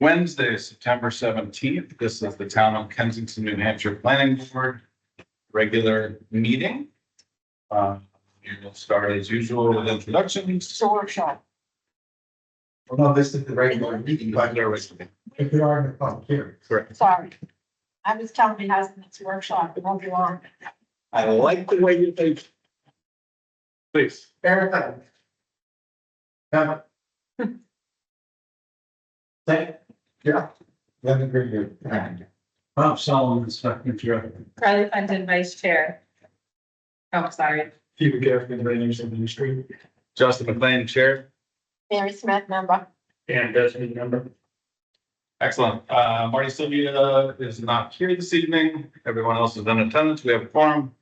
Wednesday, September 17th. This is the Town of Kensington, New Hampshire Planning Board regular meeting. We will start as usual with introductions. It's a workshop. No, this is the regular meeting, but if you are in the public hearing. Correct. Sorry. I was telling my husband it's a workshop, it won't be long. I like the way you think. Please. Erica. Say, yeah. Let me bring you. Bob Solomon, second chair. Carly Fenton, vice chair. Oh, sorry. Peter Gaffney, Rangers Administrator. Justin McLean, Chair. Mary Smith, member. And Desmond, member. Excellent. Marty Sylvia is not here this evening. Everyone else is in attendance. We have a quorum.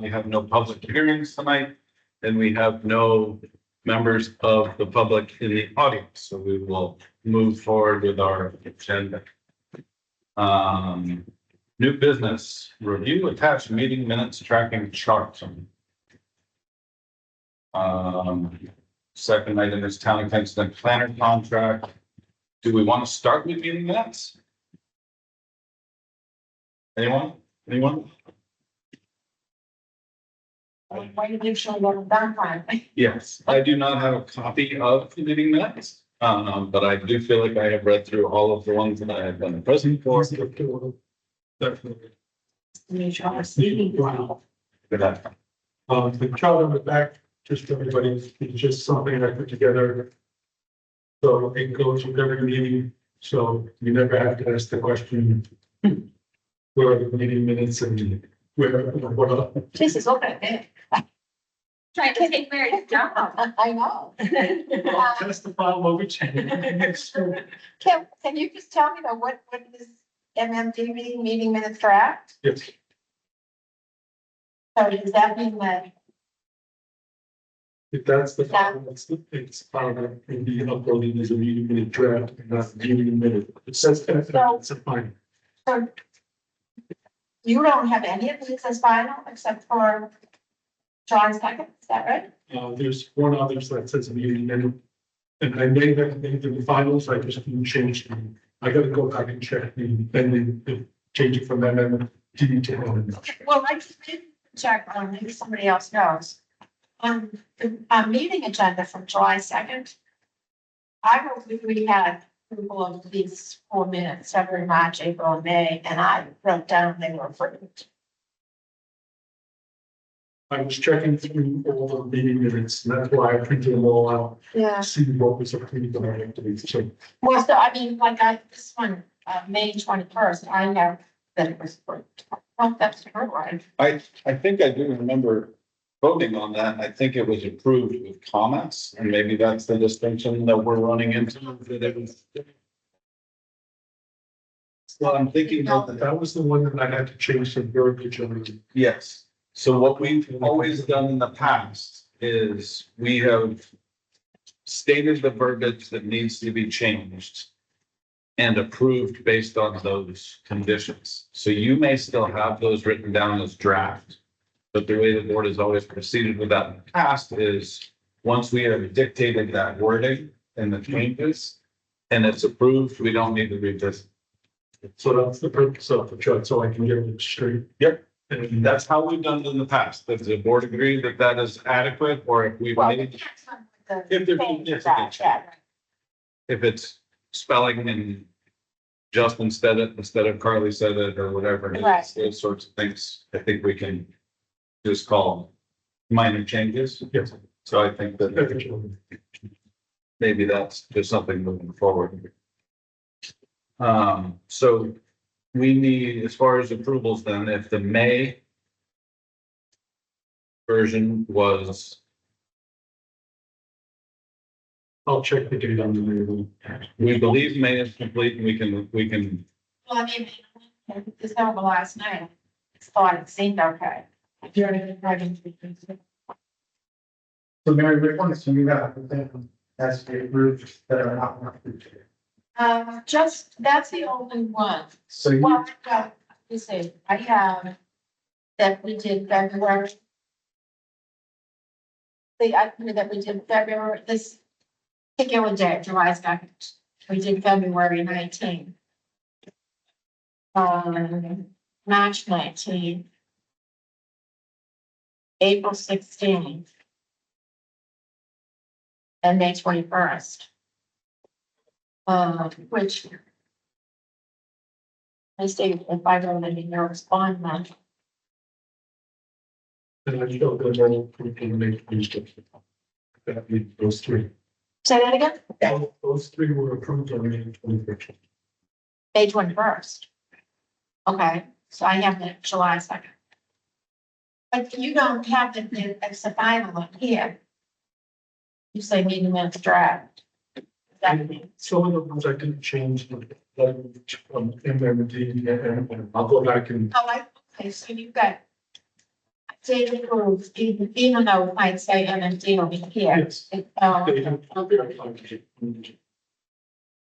We have no public hearings tonight. And we have no members of the public in the audience. So we will move forward with our agenda. New business, review attached meeting minutes tracking charts. Second item is Town of Kensington planner contract. Do we want to start with meeting minutes? Anyone? Why did you show them that time? Yes, I do not have a copy of the meeting minutes, but I do feel like I have read through all of the ones that I have been present for. Definitely. Good afternoon. The chart on the back, just for everybody, it's just something I put together. So it goes with every meeting, so you never have to ask the question. Where are the meeting minutes and what? Jesus, look at it. Trying to take Mary's job. I know. That's the file over. Can you just tell me though, what is MMDB meeting minutes draft? Yes, So does that mean that, if that's the file, it's file that can be uploaded as a meeting minute draft, and not a meeting minute. It says that, it's a fine. so you don't have any of these as final except for John's second, is that right? There's one other that says a meeting minute. And I may have made them finals, I just didn't change them. I gotta go back and check the change it from MM to Well, I just did check on, maybe somebody else knows. On the meeting agenda from July 2nd, I wrote, we had approval of these 4 minutes, February, March, April, and May, and I wrote down they were approved. I was checking through all the meeting minutes, and that's why I printed them all out, Yeah. see what was approved and I to so. Well, so I mean, this one, May 21st, I have that it was approved. Well, that's right. I think I do remember voting on that. I think it was approved with comments, and maybe that's the distinction that we're running into, that it was. So I'm thinking of that. That was the one that I had to change some verbiage on. Yes. So what we've always done in the past is we have stated the verbiage that needs to be changed and approved based on those conditions. So you may still have those written down as draft, but the way the board has always proceeded with that in the past is once we have dictated that wording and the changes and it's approved, we don't need to revisit. So that's the purpose of the chart, so I can get it straight. Yep. And That's how we've done it in the past. Does the board agree that that is adequate, or if we've Well, made, the If there's change of significant that, yeah. if it's spelling and Justin said it instead of Carly said it or whatever, it is, Right. those sorts of things, I think we can just call minor changes. yes, So I think that maybe that's just something moving forward. So we need, as far as approvals, then, if the May version was, I'll check the date on the label. we believe May is complete, and we can, Well, I mean, it's over last night. It's thought it seemed okay. If you're in So Mary, which ones do you have that's the approved that are not approved? just, that's the only one. So you, Well, you see, I have that we did February. That we did February, this particular day, July 2nd. we did February 19. March 19. April 16. And May 21st. Which. I say if I don't let you respond, then And I showed them all in May 26th. That means those three. say that again, Those three were approved on May 21st. May 21st. Okay, so I have the July 2nd. But you don't have it's the final one here. You say meeting minutes draft. That means, Some of the ones I didn't change, like, MMD, and I'll go back and. okay, so you've got David approved, even though it might say MMD over here. Yes.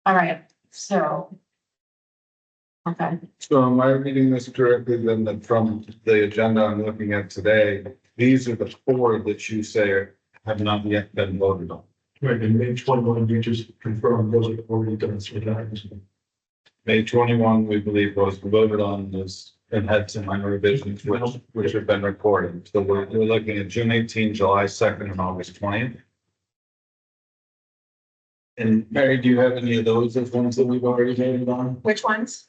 All right, so. Okay, So am I reading this correctly then that from the agenda I'm looking at today, these are the four that you say have not yet been voted on? Right, and May 21, you just confirmed those are already done, so that. May 21, we believe was voted on this and had some minor revisions which have been recorded. So we're looking at June 18, July 2nd, and August 20th. And Mary, do you have any of those as ones that we've already voted on? which ones?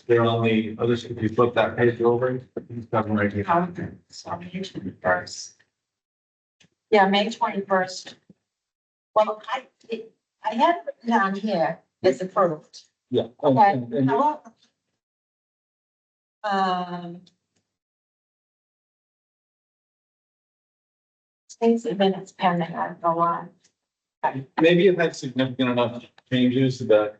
They're on the others, if you flip that page over, it's coming right here. Okay, so May 21st. Yeah, May 21st. Well, I had it written down here, it's approved. Yeah. Okay, And however. Things have been pending, I don't know why. maybe it had significant enough changes that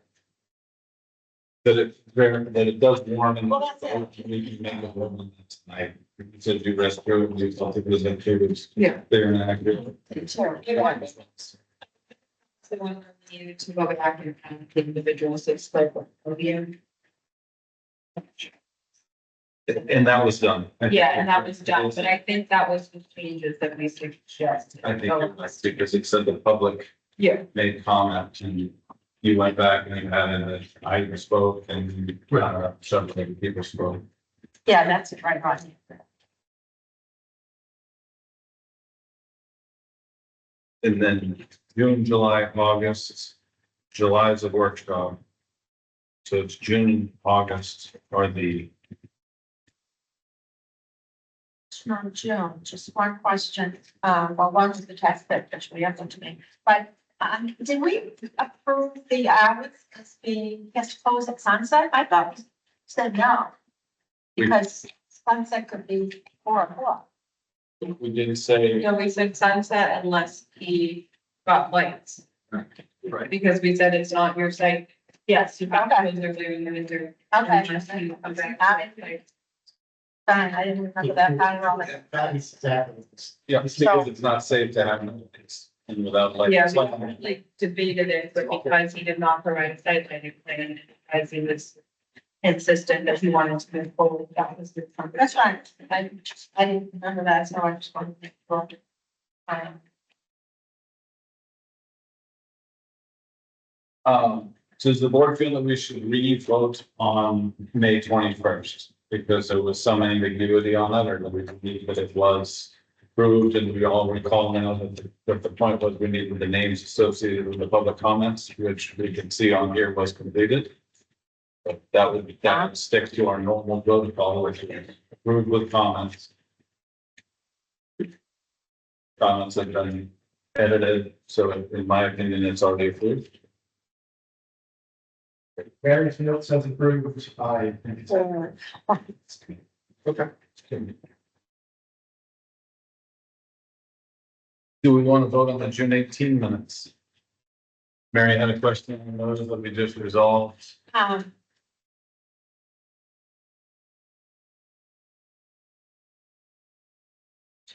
it does warrant and Well, that's it. we can make a vote on that tonight. So do rest through, we thought it was included. Yeah. Clear and accurate. Sure. So we want you to go back and kind of the individuals that spoke of you. And that was done. Yeah, and that was done, but I think that was the changes that we suggested. I think it was because it said the public Yeah, made comment and you went back and you added that I spoke and several other people spoke. Yeah, that's it, right, right. And then June, July, August, July is a workshop. So it's June, August are the, From June, just one question, well, one was the test pit, which we have to me, but, did we approve the hours as being, has to close at sunset? I thought we said no. Because sunset could be 4 o'clock. we didn't say, you know, we said sunset unless he got lights, right, because we said it's not your site. Yes, you have to Okay. close their living room and their. Okay. unless you come back. Fine, I didn't remember that, I don't know. That is exactly. yeah, it's because it's not safe to have noise and without like. Yeah, we really debated it, but because he did not provide a site plan, and because he was insistent that he wanted to move forward, that was the. That's fine, I didn't remember that, so I just wanted to make sure. So does the board feel that we should re-vote on May 21st? Because there was some ambiguity on it, or do we believe that it was approved and we all recall now that the point was we needed the names associated with the public comments, which we can see on here was completed. But that would stick to our normal protocol, which is approved with comments. Comments have been edited, so in my opinion, it's already approved. Various notes as approved by. Okay. Do we want to vote on the June 18 minutes? Mary had a question on those that we just resolved.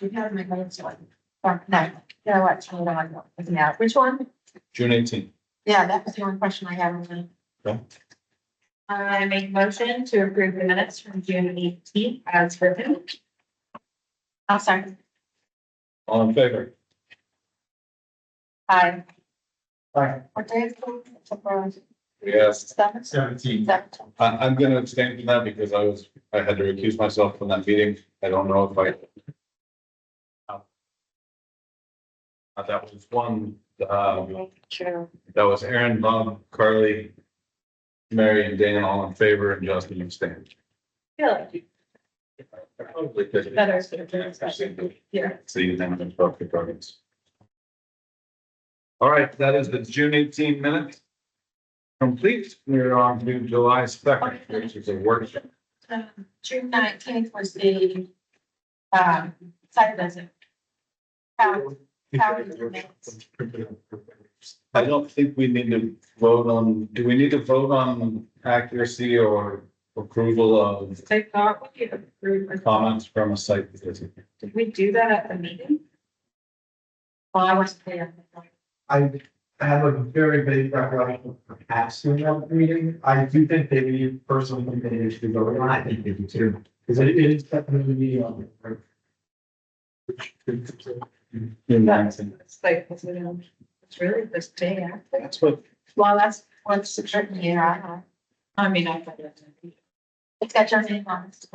We have my notes on. Or, no, you know what, hold on, yeah, which one? June 18. Yeah, that was the only question I had. I make a motion to approve the minutes from June 18th as written. I'm sorry, All in favor? I, Fine. What day is it? Yes. 17. I'm gonna abstain from that because I had to recuse myself from that meeting. I don't know if that was one, Sure. that was Aaron, Bob, Carly, Mary and Dan all in favor and Justin abstained. Yeah. Better. Yeah. See, then it's both the targets. All right, that is the June 18 minutes. Complete. We're on to July 2nd, which is a workshop. June 19th was the, site visit. I don't think we need to vote on, do we need to vote on accuracy or approval of I thought we approved. comments from a site visit? Did we do that at the meeting? Well, I wasn't there. I have a very vague recollection of perhaps in that meeting. I do think they need, personally, think they need to go, and I think they do too. Because it is definitely, It's like, it's really this day after. That's what, Well, that's what's written here. I mean, I thought that. It's got your name on it.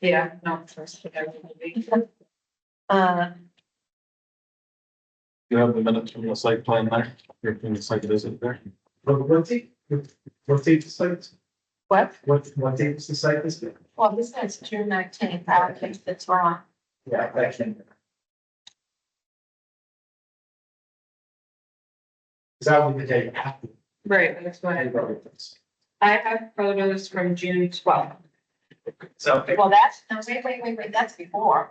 Yeah, no, it's first. you have the minutes from the site plan there, or from the site visit there? what date the site? What? What date is the site visit? Well, this says June 19th. I don't think that's wrong. Yeah, actually. Is that what the day after? Right, that's what I have photos from June 12th. So. Well, that's, no, wait, that's before.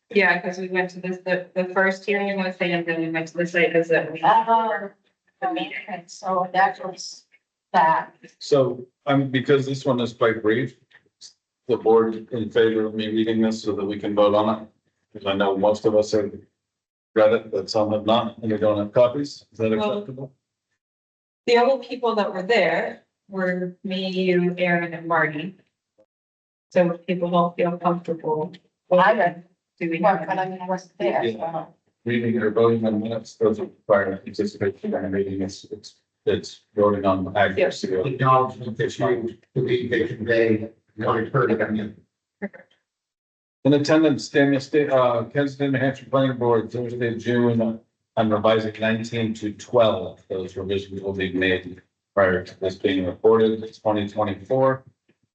Yeah, because we went to this, the first hearing was the, and then we went to the site visit. The meeting. Okay, so that was that. So, because this one is quite brief, the board in favor of me reading this so that we can vote on it? Because I know most of us have read it, but some have not, and we don't have copies. Is that Well- acceptable? The only people that were there were me, you, Aaron, and Marty. So if people don't feel comfortable. I read, Do we but have? I mean, I wasn't there, Yeah. so. Reading or voting on minutes, those are required participation in a meeting, it's voting on accuracy. of- Acknowledgement that you believe they convey, heard it, I mean. In attendance, Kensington, New Hampshire Planning Board, Thursday, June, I'm revising 19 to 12. Those revisions will be made prior to this being recorded. It's 2024.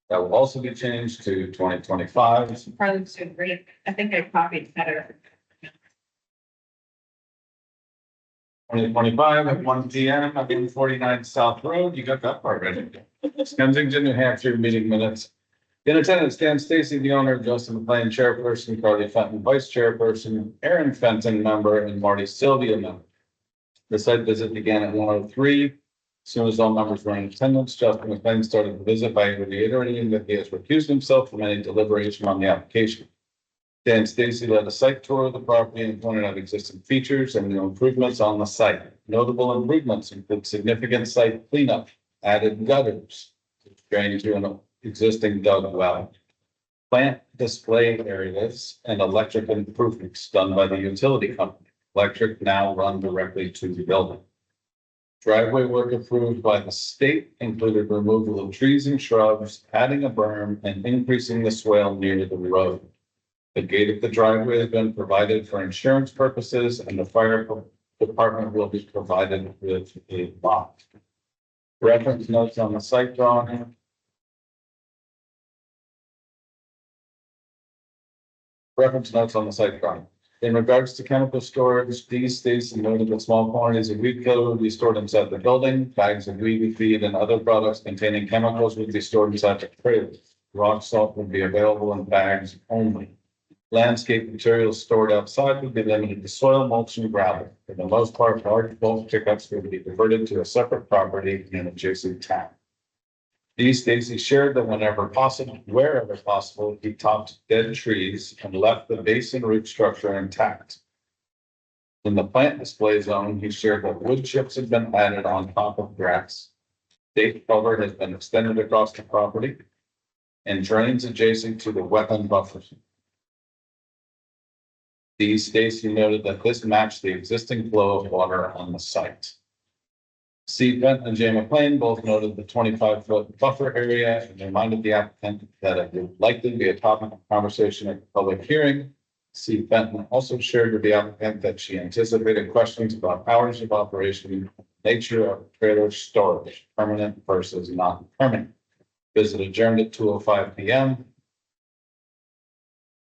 That will also be changed to 2025. Probably so great. I think I copied better. 2025 at 1 P.M. at 149 South Road. You got that part ready. Kensington, New Hampshire meeting minutes. In attendance, Dan Stacy, the owner, Justin McLean, chairperson, Carly Fenton, vice chairperson, Aaron Fenton, member, and Marty Sylvia, member. The site visit began at 1:03. As soon as all members were in attendance, Justin McLean started the visit by reiterating that he has recused himself from any deliberation on the application. Dan Stacy led a site tour of the property and pointed out existing features and new improvements on the site. Notable improvements include significant site cleanup, added gutters, drain to an existing dug well, plant display areas, and electric improvements done by the utility company. Electric now run directly to the building. Driveway work approved by the state included removal of trees and shrubs, adding a berm, and increasing the swale near the road. The gate of the driveway has been provided for insurance purposes, and the fire department will be provided with a lock. Reference notes on the site drawing. Reference notes on the site drawing. In regards to chemical storage, D. Stacy noted that small quantities of weed killer would be stored inside the building. Bags of weed feed and other products containing chemicals would be stored inside the trailer. Rock salt would be available in bags only. Landscape materials stored outside would be limited to soil, mulch, and gravel. For the most part, large bulk pickups would be diverted to a separate property in an adjacent town. D. Stacy shared that wherever possible, he topped dead trees and left the base and root structure intact. In the plant display zone, he shared that wood chips had been added on top of grass. State cover has been extended across the property and drains adjacent to the wetland buffers. D. Stacy noted that this matched the existing flow of water on the site. C. Fenton and J. McLean both noted the 25-foot buffer area and reminded the applicant that it would likely be a topic of conversation at the public hearing. C. Fenton also shared with the applicant that she anticipated questions about hours of operation, nature of trailer storage, permanent versus non-permanent. Visit adjourned at 2:05 p.m.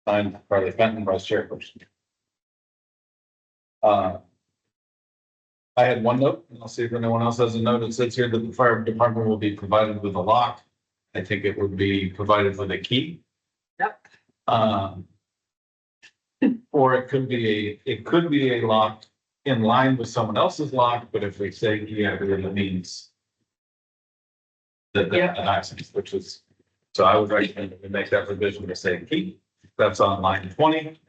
Signed Carly Fenton, Vice Chairperson. I had one note, and I'll see if anyone else has a note. It says here that the fire department will be provided with a lock. I think it would be provided with a key. Yep. Or it could be a lock in line with someone else's lock, but if we say, yeah, it really means that Yeah. an access, which is, so I would recommend that we make that revision to say key. That's on line 20.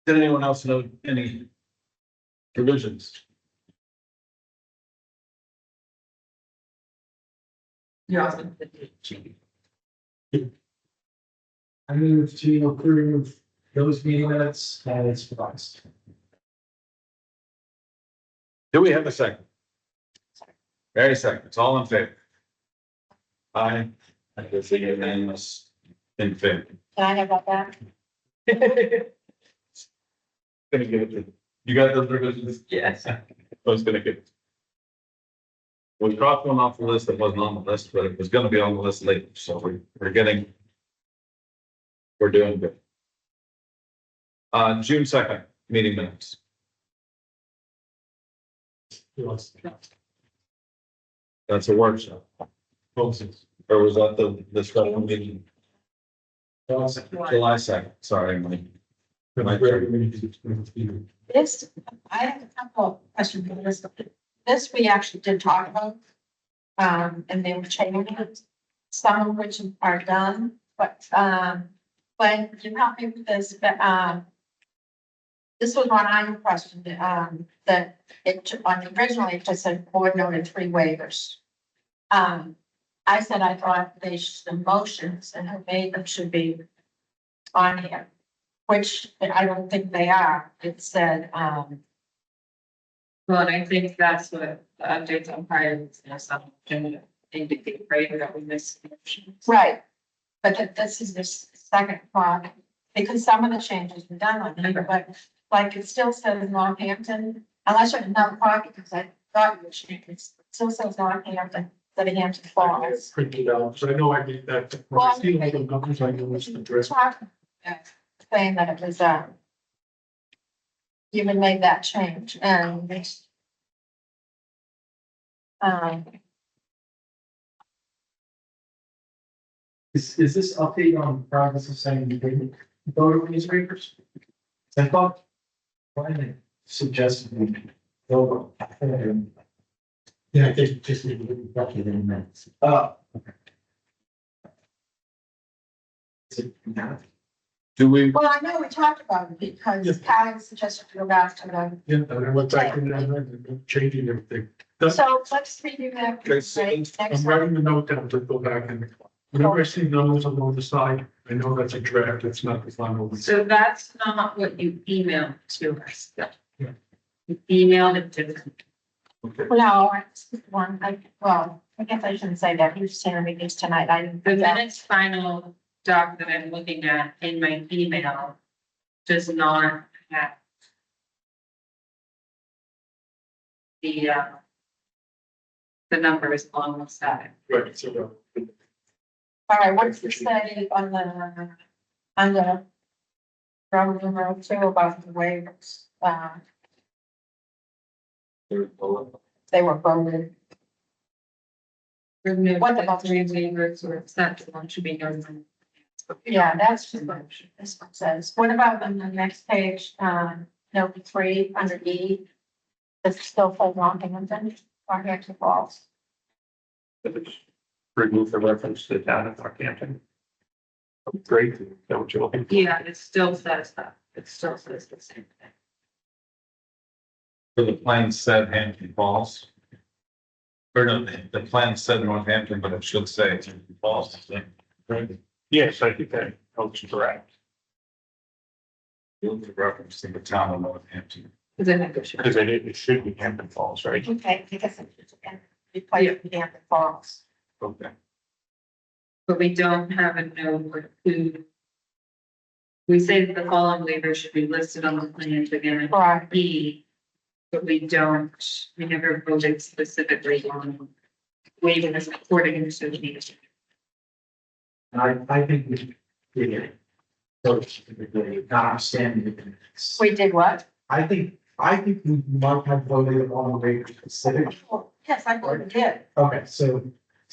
Did anyone else know any revisions? Yeah. I move to approve those meeting minutes as revised. Do we have a second? Very second. It's all in favor. Aye. I guess a unanimous in favor. Can I have that back? Gonna give it to you. You got those revisions? Yes. I was gonna get. We dropped one off the list that wasn't on the list, but it was gonna be on the list later, so we're getting. We're doing good. June 2nd, meeting minutes. That's a workshop. Or was that the special meeting? July 2nd, sorry. This, I have a couple of questions for this. This we actually did talk about. And they were changed, some of which are done, but, when you help me with this, but, this was one I questioned, that it, originally it just said board noted 3 waivers. I said I thought they should, the motions and who made them should be on here, which I don't think they are. It said, Well, and I think that's what the updates on prior, some agenda indicate, right, that we missed. right, but this is the second part, because some of the changes were done on here, but like it still says Northampton, unless you have another copy, because I thought you were changing, it still says Northampton, instead of Hampton Falls. Print it out, so I know I did that. When I see all the numbers, I know it's the address. Saying that it was, you even made that change, and Is this update on progress of saying you didn't vote on these waivers? I thought, why they suggested we vote. Yeah, I think just. Lucky in minutes. Oh. Okay. Is it not? Do we, well, I know we talked about it because Kyle suggested to go back to the, Yeah, and I went back in there and changing everything. That's, so let's redo that. Okay, so right, I'm next writing time. the note down to go back and whenever I see numbers along the side, I know that's a draft, it's not the final one. So that's not what you emailed to us. Yeah. You emailed it to them. Okay. No, it's one, well, I guess I shouldn't say that, he was saying meetings tonight, I didn't. The minutes final doc that I'm looking at in my email does not have the numbers on the side. Right, so, All right, what's the say on the Roman numeral 2 about the waivers? They were voted. What about 3 waivers or exception should be noted. Yeah, that's just what this one says. What about on the next page, note 3 under E? It's still full Northampton or Hampton Falls. Remove the reference to the town of Northampton. Great, is that what you're looking for? Yeah, it still says that. It still says the same thing. for the plan said Hampton Falls? Or no, the plan said Northampton, but it should say Hampton Falls, right? Yes, I think that helps correct. With reference to the town of Northampton. Because I think it should. Because it should be Hampton Falls, right? Okay, I guess it's, we play it in the falls. Okay. But we don't have a note for who. We say that the following waivers should be listed on the plans again, Right. B. But we never voted specifically on waivers according to the. And I think we did it. So specifically, notwithstanding the minutes. We did what? I think we might have voted on the waiver specific. Oh, yes, I believe we did. Okay, so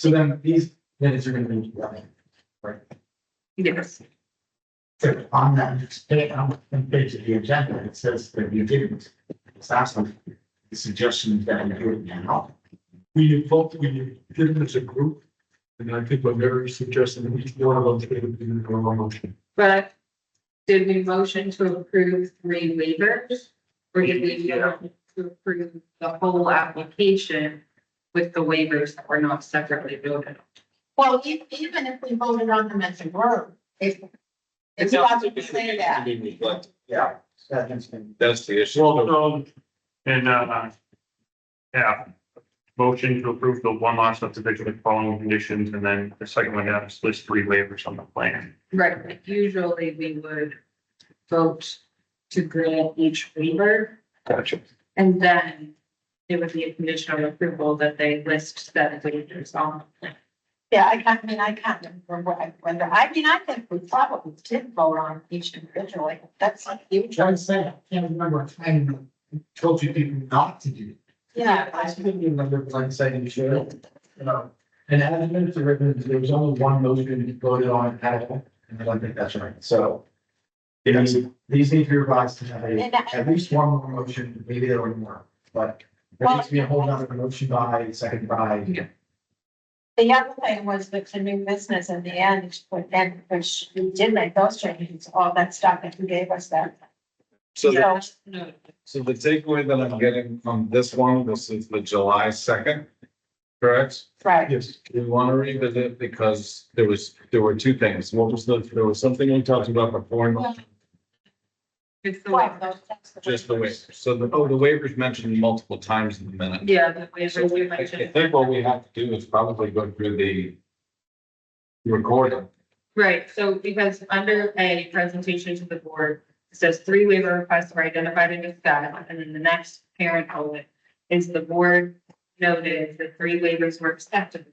then these minutes are gonna be running, right? Yes, So on that page of the agenda, it says that you didn't. It's asking the suggestion that you do it now. We did it as a group. And I think what Mary suggested, that each one of us should be in their own motion. but did we motion to approve 3 waivers? Or did we vote to approve the whole application with the waivers that were not separately voted? Well, even if we voted on them as a group, if you have to say that. Yeah. That's been. That's the issue. Well, yeah, motion to approve the one lot subdivision with following conditions, and then the second one down is list 3 waivers on the plan. Right, but usually we would vote to grant each waiver, Gotcha. and then it would be a conditional approval that they list that waivers on the plan. Yeah, I can't remember whether, I think we probably did vote on each individually. That's like you. Trying to say, I can't remember a time I told you people not to do. Yeah, I couldn't remember like saying you should, you know, and as minutes are written, there was only one motion voted on and I don't think that's right, so. These need to be revised to have at least one more motion, maybe there were more, but there needs to be a whole other motion by, second by. the other thing was the new business in the end, and which we did make those changes, all that stuff that you gave us that. So, So, No, so the takeaway that I'm getting from this one, this is the July 2nd, correct? right, Yes, We want to revisit because there were 2 things. What was there was something we talked about before, it's the well, waiver. that's just the waivers. So the waivers mentioned multiple times in the minute. Yeah, the waivers we I mentioned. think what we have to do is probably go through the recording. Right, so because under a presentation to the board, it says 3 waiver requests were identified and discussed, and then the next parent bullet is the board noted that 3 waivers were accepted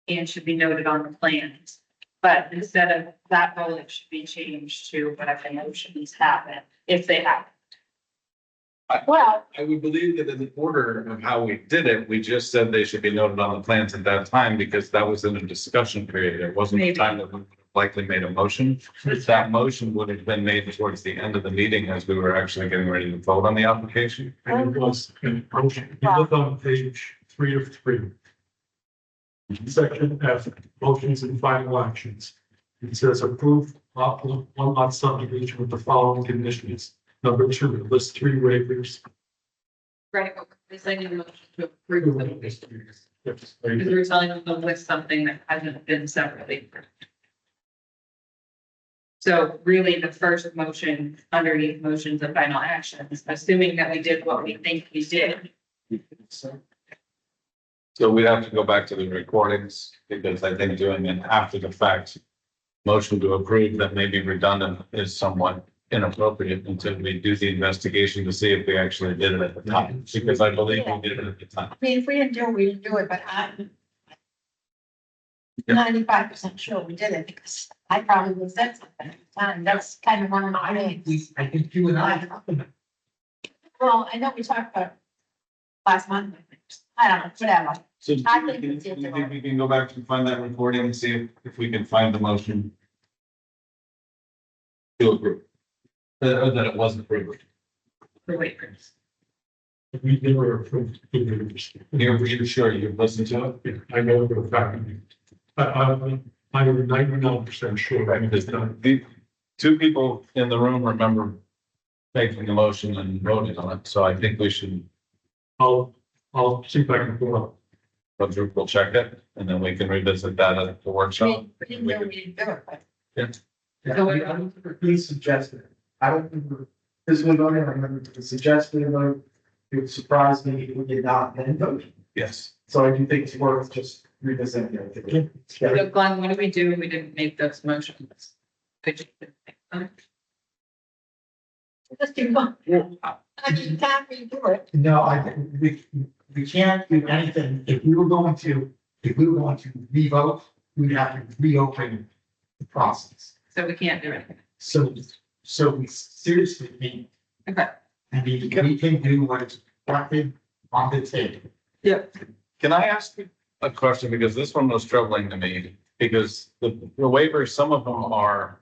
and should be noted on the plans. But instead of that bullet should be changed to whatever motions happen, if they happen. Well, I would believe that in the order of how we did it, we just said they should be noted on the plans at that time because that was in a discussion period. It wasn't the Maybe. time that we would have likely made a motion. That motion would have been made towards the end of the meeting as we were actually getting ready to vote on the application. and it was, and motion, you look on page 3 of 3. Section F, motions and final actions. It says approve one lot subdivision with the following conditions. Number 2, list 3 waivers. Right, this I need a motion to approve the waivers. Yes, Because we're telling them to list something that hasn't been separately approved. So really, the first motion underneath motions and final actions, assuming that we did what we think we did. So we have to go back to the recordings because I think doing it after the fact motion to approve that may be redundant is somewhat inappropriate until we do the investigation to see if we actually did it at the time, because I believe we did it at the time. I mean, if we didn't do it, we didn't do it, but I'm Yeah. 95% sure we did it because I probably would have said something at the time. That's kind of one of my things. I think you and I. Well, I know we talked about last month. I don't know, whatever. So I do think you we did do think we can go back and find that recording and see if we can find the motion to approve? Or that it wasn't approved. For waivers. We never approved the waivers. You're sure you've listened to it? Yeah, I know for a fact. I'm 99% sure. Right, because the 2 people in the room remember making the motion and voting on it, so I think we should, I'll see if I can pull up. we'll check it, and then we can revisit that at the I workshop. mean, we didn't know we didn't do it, but Yeah, I don't remember he suggested, I don't remember physically voting, I remember the suggested vote. It would surprise me if we did not then vote. Yes. So I do think it's worth just revisiting it. So Glenn, what do we do if we didn't make those motions? Could you- Just do one. I mean, you can't redo it. No, we can't do anything. If we were going to revote, we'd have to reopen the process. So we can't do anything. So we seriously can't. Okay. I mean, we can do what is directed on the table. Can I ask you a question? Because this one was troubling to me, because the waivers, some of them are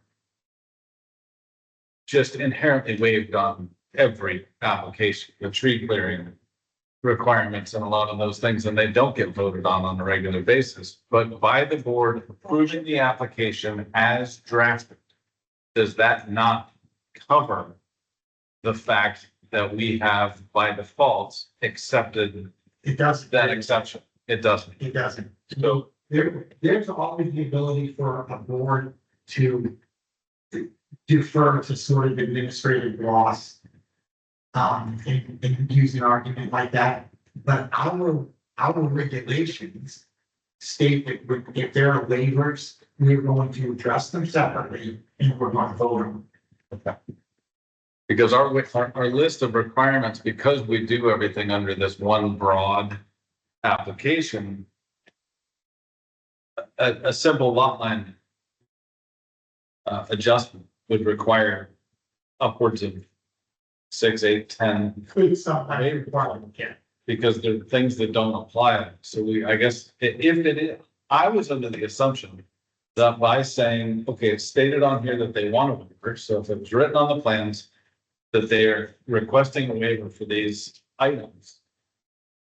just inherently waived on every application, the tree clearing requirements and a lot of those things, and they don't get voted on a regular basis. But by the board approving the application as drafted, does that not cover the fact that we have by default accepted It doesn't. that exception? It doesn't. It doesn't. So There's always the ability for a board to defer to sort of administrative loss. And use an argument like that, but our regulations state that if there are waivers, we're going to address them separately and we're going to vote on them. because our list of requirements, because we do everything under this one broad application, a simple lot line adjustment would require upwards of 6, 8, 10, It's something requirement, yeah. because there are things that don't apply. So I guess if it is, I was under the assumption that by saying, okay, it's stated on here that they want a waiver, so if it's written on the plans that they're requesting a waiver for these items,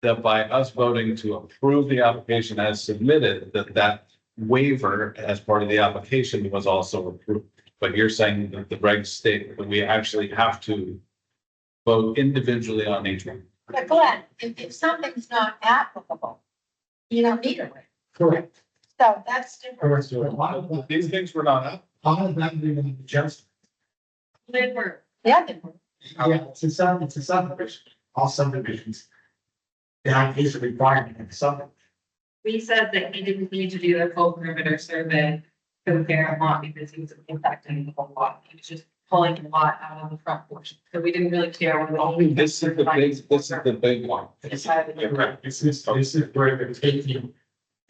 that by us voting to approve the application as submitted, that waiver as part of the application was also approved. But you're saying that the regs state that we actually have to vote individually on each one. But Glenn, if something's not applicable, you don't need a waiver. Correct. So that's different. Correct. So a lot of that, These things were not up. a lot of that we will adjust. They were. Yeah, different. Yeah, it's a subdivision, all subdivisions. That is a requirement of subdivision. We said that he didn't need to do a full perimeter survey for the parent lot because he was impacting the whole lot. He was just pulling the lot out of the front portion. So we didn't really care what the. This is the big one. Correct. This is where they're taking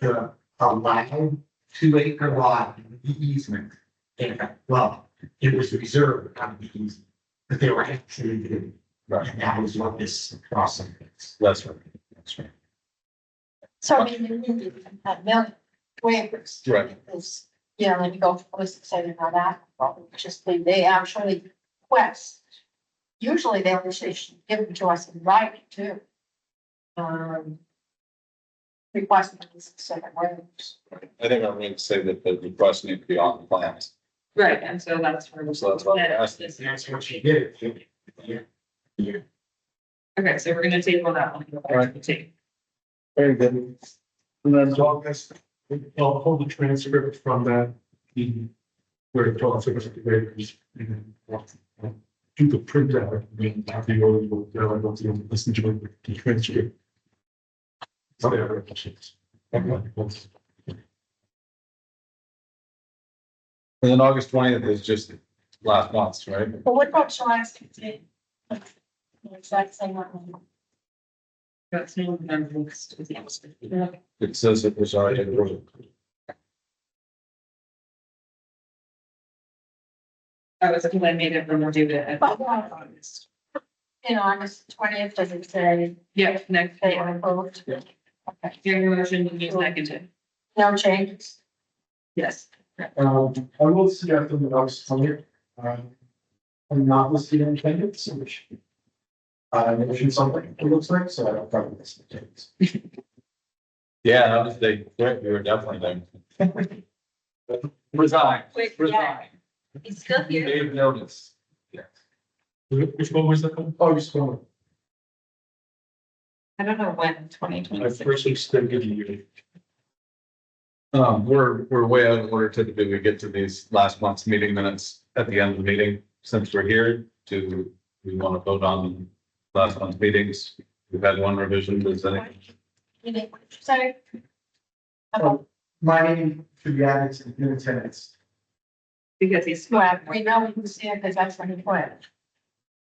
the allowed 2 acre lot in the easement. And, well, it was reserved on the easement, but they were actually doing. Right. And that was what this process is. That's right. That's right. So I mean, you need a million waivers. Right. Because, you know, when you go for this, say they're not applicable, just they actually request. Usually they will say, give them to us in writing too. Requesting these specific waivers. I think I'm going to say that the request need to be on the plans. Right, and so that's where. So that's what I'm asking. And that's what she did. Yeah. Okay, so we're gonna table that one. Go back to the tape. Very good. And then August, I'll hold the transcript from that meeting where it talks about the waivers. And then I'll do the printout, and then have the audio, I'll go to listen to the transcript. It's there. And then August 20th is just last month, right? But what about July 16th? Exact same one. That's no number next to the other. It says it was already approved. I was thinking I made it when we do it. In August 20th, does it say Yeah, next, they are approved? Yeah. Okay, your motion, you seconded. no changes. Yes. I will suggest on the August 20th, I'm not listed in attendance, which I mentioned something, it looks like, so I don't probably miss the attendance. Yeah, that was the, we were definitely there. Resign. Wait, Resign. He's still here. Gave notice. Yeah. Which one was that? August 20th. I don't know when, twenty I twenty-six. first extended you. We're way out of order typically. We get to these last month's meeting minutes at the end of the meeting, since we're here to we want to vote on last month's meetings. We've had one revision, does any? Sorry. My name should be added to the new tenants. Because he's. Well, we know we can see it because that's when he quit.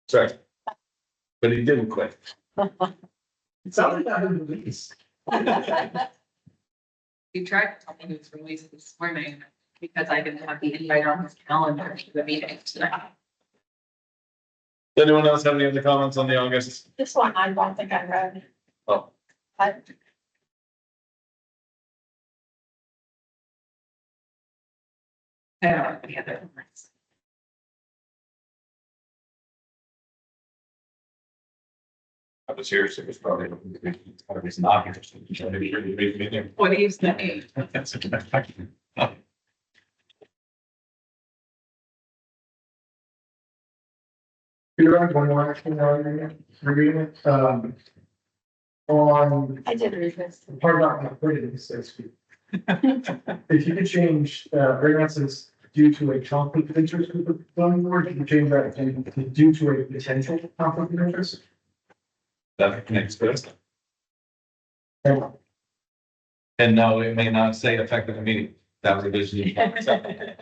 Sorry. But he didn't quit. It's something that in the lease. He tried to tell me he was released this morning because I didn't have the invite on his calendar to the meeting tonight. Does anyone else have any other comments on the August? This one, I don't think I read. Oh, I, I don't have any other comments. I was here, so it was probably. It's not interesting. What do you say? You're on one more action, agreement, on I did read this. the part about liquidity, so to speak. If you could change, variances due to a conflict of interest with the zoning board, you could change that to due to a potential conflict of interest. That makes sense. And And no, it may not say effective immediately. That revision. is not acceptable.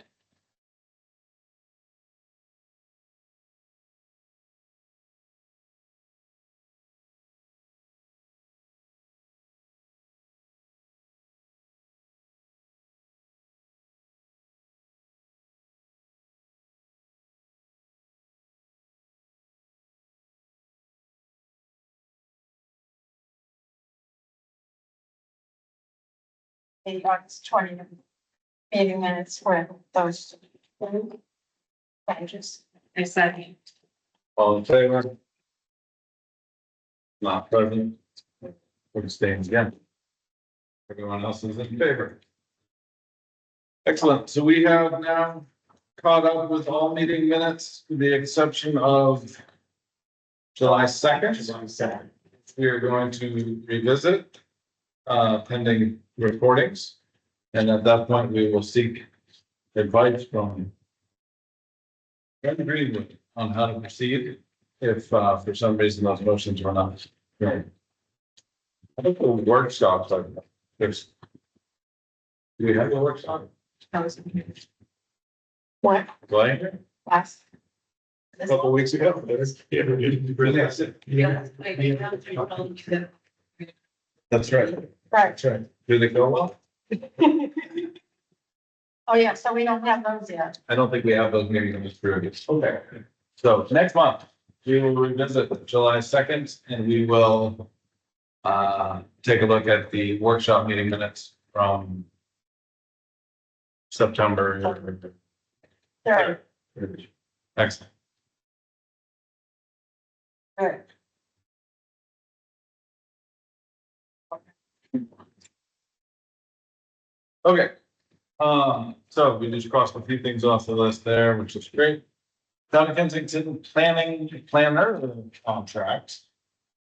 The August 20 meeting minutes for those changes. I said, All in favor? Not present. Abstains again. Everyone else is in favor. Excellent. So we have now caught up with all meeting minutes, with the exception of July 2nd. We are going to revisit pending recordings. And at that point, we will seek advice from Brenda Greenwood on how to proceed if for some reason those motions were not. Right. I think the workshops are, there's. Do we have a workshop? that was. What, Right? last? A couple of weeks ago. Yeah. That's right. Right. That's right. Do they go well? Oh, yeah, so we don't have those yet. I don't think we have those meetings in this period. Okay. So next month, we will revisit July 2nd and we will take a look at the workshop meeting minutes from September. Third, Excellent. third. Okay. So we just crossed a few things off the list there, which is great. Town of Kensington planner contract.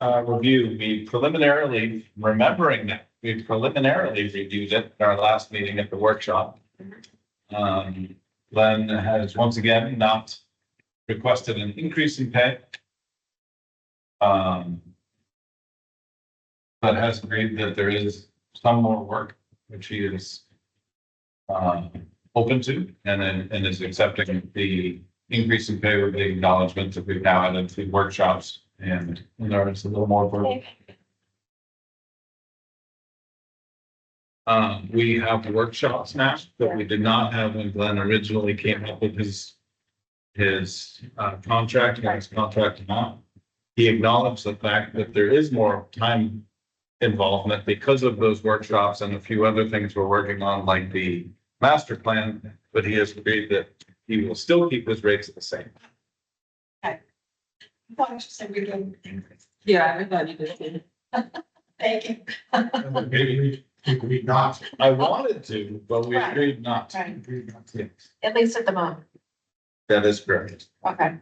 Review, we preliminarily, remembering that, we preliminarily reviewed it at our last meeting at the workshop. Glenn has once again not requested an increase in pay. But has agreed that there is some more work, which he is open to, and is accepting the increase in pay with the acknowledgement that we've now added to workshops and there's a little more work. We have workshops now that we did not have when Glenn originally came up with his contract and his contract amount. He acknowledged the fact that there is more time involvement because of those workshops and a few other things we're working on, like the master plan, but he has agreed that he will still keep his rates the same. I thought you said we didn't increase. Yeah, I thought you did. Thank you. Maybe we agreed not to. I wanted to, but we Right. agreed not to. Right, Agreed not to. at least at the moment. That is correct. Okay.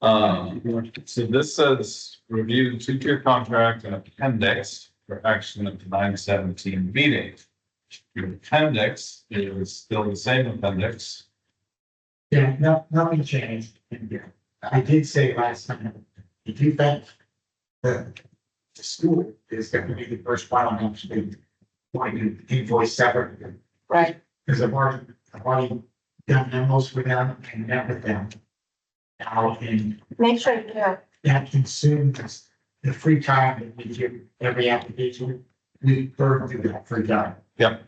So this says review two-tier contract and appendix for action of the 9/17 meeting. The appendix is still the same appendix. Yeah, no, nothing changed in here. I did say last time, if you think the school is gonna be the first one I'm actually going to invoice separately. Right. Because I've already done memos with them and met with them. Now, and Make sure you do. that consumes the free time that we give every application. We burn through that free time. Yep.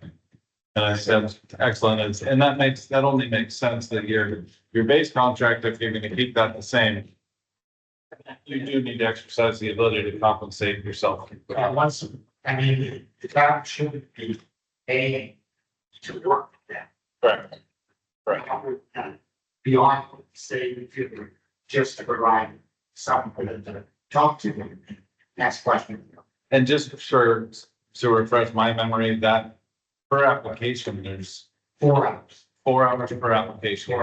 And I said, excellent, and that only makes sense that your base contract, if you're gonna keep that the same. You do need to exercise the ability to compensate yourself. Once, I mean, the town should be paying to work with them. Correct. Correct. Beyond, say, if you just to provide someone to talk to them, and ask questions. And just to refresh my memory, that per application, there's 4 hours. 4 hours per application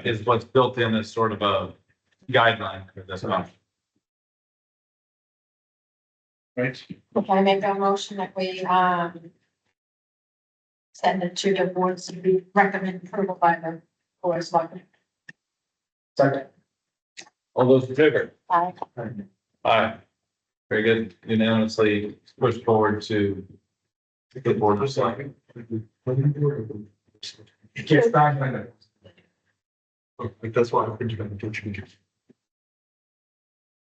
is what's built in as sort of a guideline for this month. Right? Okay, I make a motion that we, send it to the boards to be recommend approval by the board of selectmen. Second. All those in favor? Aye. Aye. Very good. Unanimously pushed forward to the board of selectmen. It gets back when the That's why I think you're gonna do it.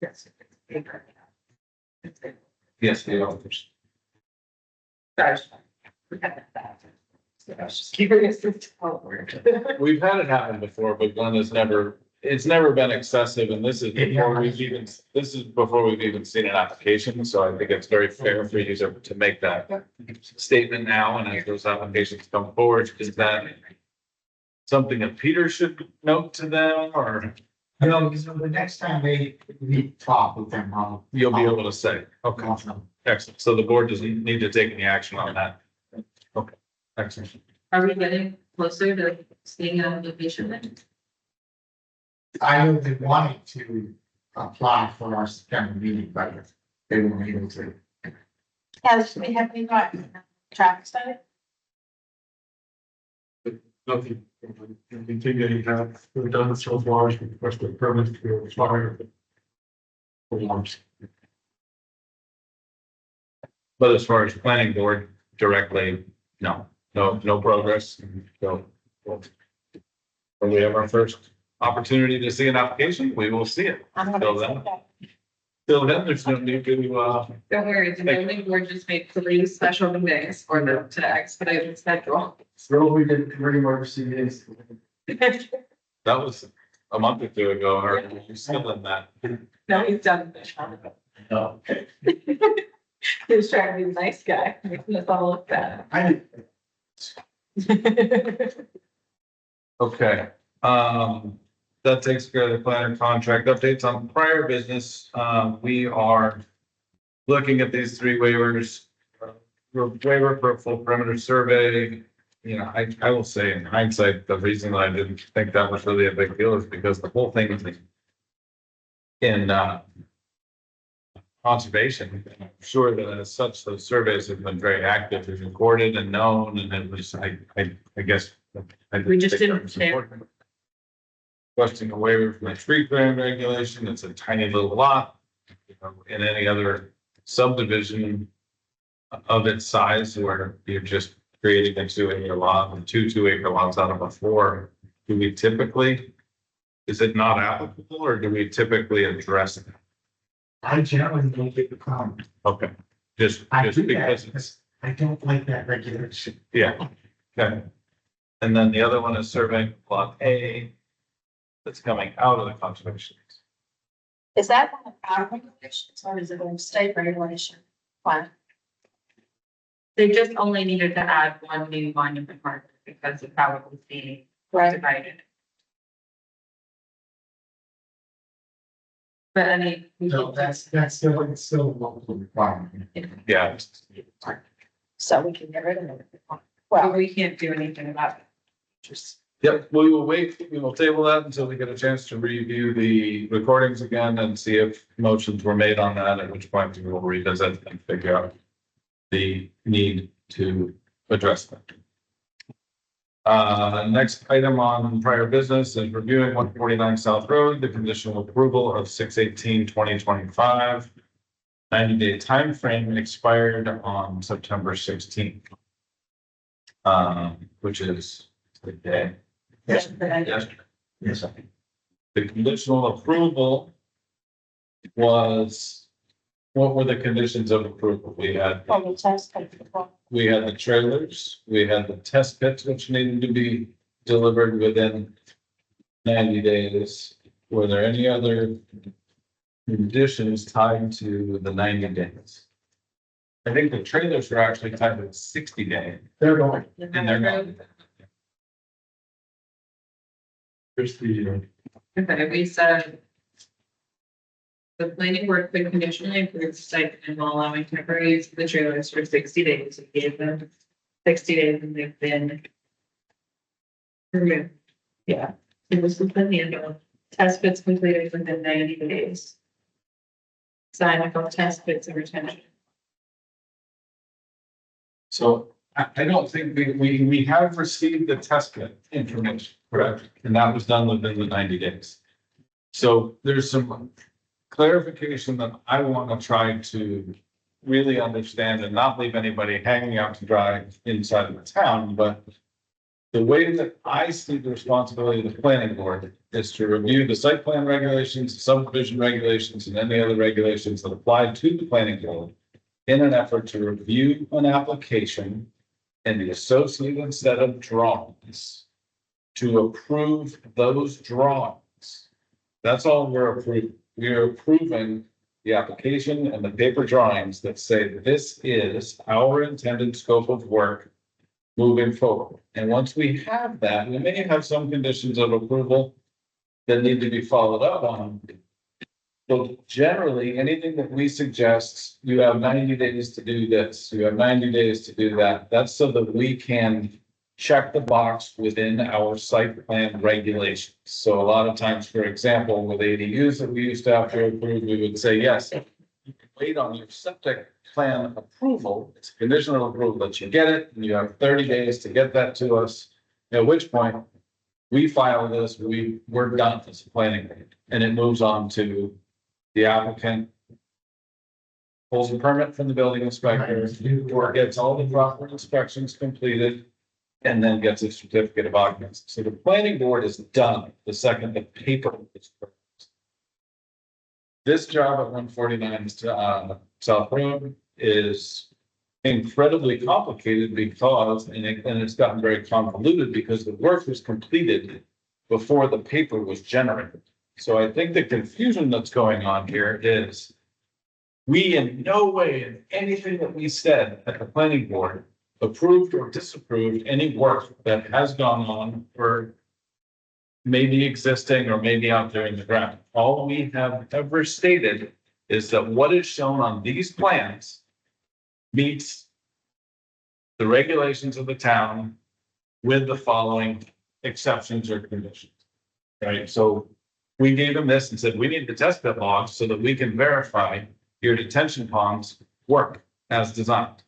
Yes. Yes, the authors. Curious as to how it works. We've had it happen before, but one has it's never been excessive, and this is before we've even seen an application, so I think it's very fair for you to make that statement now, and as those applications come forward, is that something that Peter should note to them, or because the next time we talk with them, you'll be able to say? Okay, I'll. excellent. So the board doesn't need to take any action on that. Okay, excellent. Are we getting closer to seeing an application then? I know they wanted to apply for our September meeting, but they weren't able to. Have we got traffic study? Nothing. Anything that you have done so far is request a permit to fire. Alarms. But as far as planning board directly, no progress. So when we have our first opportunity to see an application, we will see it. I'm Till gonna then. say that. Till then, there's no need to, Don't worry, the building board just made 3 special meetings for them to expedite the schedule. So we did 3 more CDs. that was a month or 2 ago, or you're still in that. No, he's done. No. He was trying to be a nice guy, making us all look bad. Okay, that takes care of the planner contract updates on prior business. We are looking at these 3 waivers. Waiver for a full perimeter survey. You know, I will say in hindsight, the reason I didn't think that was really a big deal is because the whole thing is in conservation. I'm sure that as such, those surveys have been very active and recorded and known, and it was, I guess. We just didn't care. Requesting a waiver from the tree clearing regulation. It's a tiny little lot. You know, in any other subdivision of its size where you're just creating a 2-acre lot and 2 2-acre lots out of a 4, do we typically, is it not applicable, or do we typically address it? I generally don't get the comment. Okay, just I do that because, because I don't like that regulation. yeah, okay. And then the other one is surveying lot A that's coming out of the conservation. Is that one of our regulations or is it a state regulation? Fine. They just only needed to add 1 new monument marker because of how it was being Right. divided. But I mean, we No, can, that's still, it's still a local requirement. Yeah, So we can get rid of it. but Well, we can't do anything about it. Just, yep, we will wait, we will table that until we get a chance to review the recordings again and see if motions were made on that, at which point we will revisit and figure out the need to address that. Next item on prior business is reviewing 149 South Road, the conditional approval of 6/18/2025. 90-day time frame expired on September 16th. Which is the day. Yesterday. Yes. The conditional approval was, what were the conditions of approval? We had the trailers, we had the test pits, which needed to be delivered within 90 days. Were there any other conditions tied to the 90 days? I think the trailers were actually tied to 60 days, They're going. and they're not. Here's the, Okay, we said. The planning board could conditionally approve the site plan while allowing temporary use of the trailers for 60 days. We gave them 60 days and they've been. Removed. Yeah, so this has been handled. Test pits completed within 90 days. Sign up on test pits and retention. So I don't think we have received the test pit information, correct? And that was done within the 90 days. So there's some clarification that I want to try to really understand and not leave anybody hanging out to dry inside of the town, but the way that I see the responsibility of the planning board is to review the site plan regulations, subdivision regulations, and any other regulations that apply to the planning board in an effort to review an application and the associated set of drawings to approve those drawings. That's all we're approving. We are approving the application and the paper drawings that say this is our intended scope of work moving forward. And once we have that, we may have some conditions of approval that need to be followed up on. But generally, anything that we suggest, you have 90 days to do this, you have 90 days to do that. That's so that we can check the box within our site plan regulations. So a lot of times, for example, with ADUs that we used to have to approve, we would say, yes, you can wait on your septic plan approval. It's a conditional approval that you get it, and you have 30 days to get that to us. At which point, we file this, we're done as a planning board, and it moves on to the applicant. Pulls a permit from the building inspector, or gets all the proper inspections completed, and then gets a certificate of occupancy. So the planning board is done the second the paper is produced. This job at 149 South Road is incredibly complicated because, and it's gotten very convoluted because the work was completed before the paper was generated. So I think the confusion that's going on here is we in no way in anything that we said at the planning board approved or disapproved any work that has gone on or maybe existing or maybe out there in the ground. All we have ever stated is that what is shown on these plans meets the regulations of the town with the following exceptions or conditions. Right, so we gave them this and said, we need the test pit logs so that we can verify your detention ponds work as designed.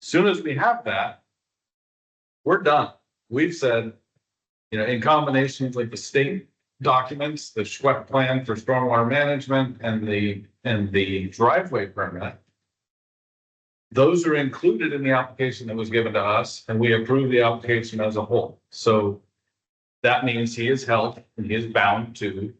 Soon as we have that, we're done. We've said, in combination with like the state documents, the SWEP plan for stormwater management and the driveway permit, those are included in the application that was given to us, and we approve the application as a whole. So that means he is held and he is bound to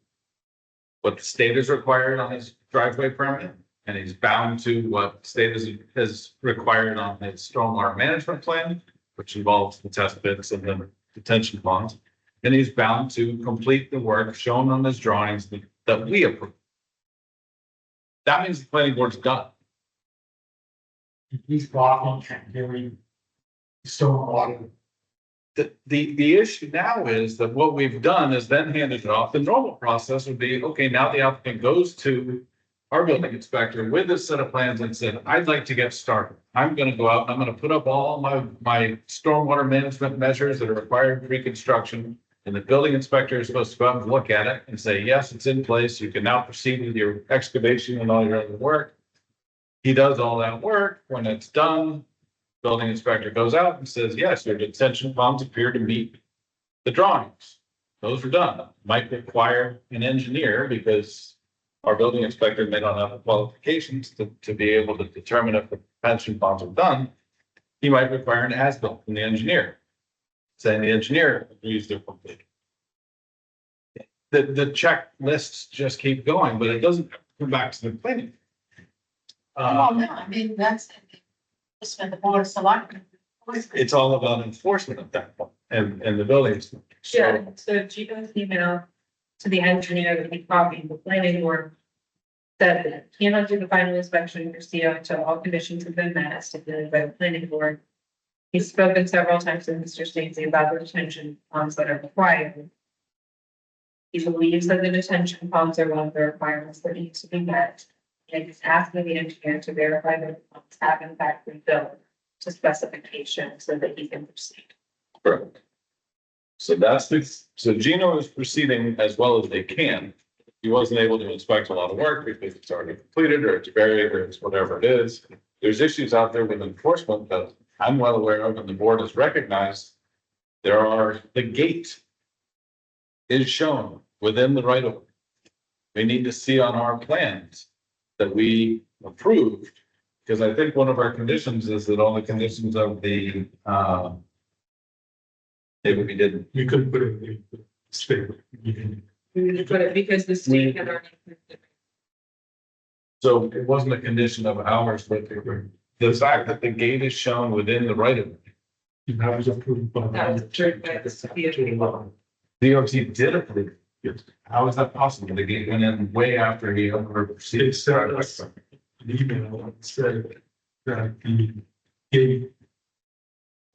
what the state is required on his driveway permit. And he's bound to what state is required on his stormwater management plan, which involves the test pits and the detention ponds. And he's bound to complete the work shown on his drawings that we approve. That means the planning board's done. He's blocking carrying stormwater. The issue now is that what we've done is then handed it off. The normal process would be, okay, now the applicant goes to our building inspector with this set of plans and said, I'd like to get started. I'm gonna go out and I'm gonna put up all my stormwater management measures that are required pre-construction. And the building inspector is supposed to go out and look at it and say, yes, it's in place. You can now proceed with your excavation and all your other work. He does all that work. When it's done, Building inspector goes out and says, yes, your detention ponds appear to meet the drawings. Those are done. Might require an engineer because our building inspector may not have the qualifications to be able to determine if the detention ponds are done. He might require an as-built from the engineer, saying the engineer agrees they're complete. The checklists just keep going, but it doesn't come back to the planning. Well, no, I mean, that's, just when the board of selectmen. It's all about enforcement at that point and the buildings. Yeah, so Gino's email to the engineer that we copied, the planning board said that cannot do the final inspection for CO until all conditions have been met, stipulated by the planning board. He's spoken several times to Mr. Stacy about the detention ponds that are required. He believes that the detention ponds are one of the requirements that needs to be met. And he's asking the engineer to verify that the ponds have in fact been built to specification so that he can proceed. Correct. So so Gino is proceeding as well as they can. He wasn't able to inspect a lot of work because it's already completed or it's buried or it's whatever it is. There's issues out there with enforcement that I'm well aware of and the board has recognized. The gate is shown within the right of way. We need to see on our plans that we approved, because I think one of our conditions is that all the conditions of the, maybe we didn't. You couldn't put it in the statement. You can- But because the state had already approved it. So it wasn't a condition of ours, but the fact that the gate is shown within the right of way. That was approved by. That was approved by the CFO. DOT did approve. Yes. How is that possible? The gate went in way after he over. They sent us an email that said that the gate,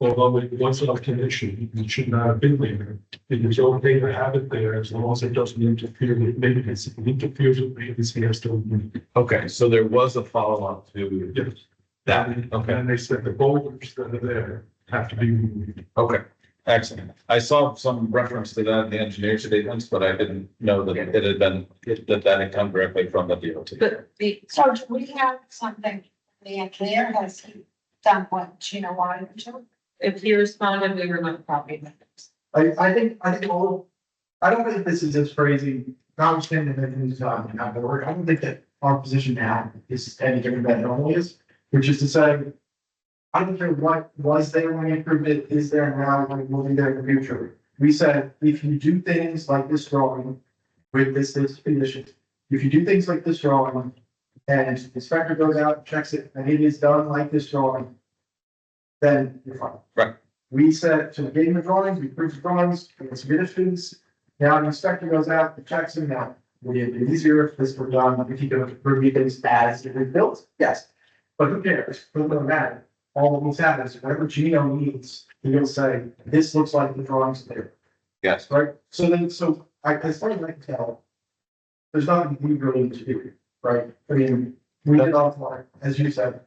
although it was a condition, it should not have been there. It is okay to have it there as long as it doesn't interfere with maintenance. If it interferes with maintenance, he has to remove it. Okay, so there was a follow-up to Yes. that. And Okay, then they said the boulders that are there have to be removed. okay, excellent. I saw some reference to that in the engineer statements, but I didn't know that it had been, that had come directly from the DOT. But the, So do we have something, the engineer has he done what Gino wanted him to? if he responded, we were not copying. I think all, I don't think this is as crazy, notwithstanding that things on that board, I don't think that our position now is any different than it normally is, which is to say, I don't care what was there when we approved it, is there now, and will be there in the future. We said, if you do things like this drawing, with this condition, if you do things like this drawing, and the inspector goes out, checks it, and it is done like this drawing, then you're fine. Right. We said, so we gave him the drawings, we approved the drawings, we had some conditions. Now the inspector goes out, checks them out. Would it be easier if this were done, if he could review things as it was built? Yes. But who cares? It doesn't matter. All that needs to happen is whatever Gino needs, he'll say, this looks like the drawings there, Yes, right? So then, as far as I can tell, there's nothing we really need to do, right? I mean, we did all the, as you said.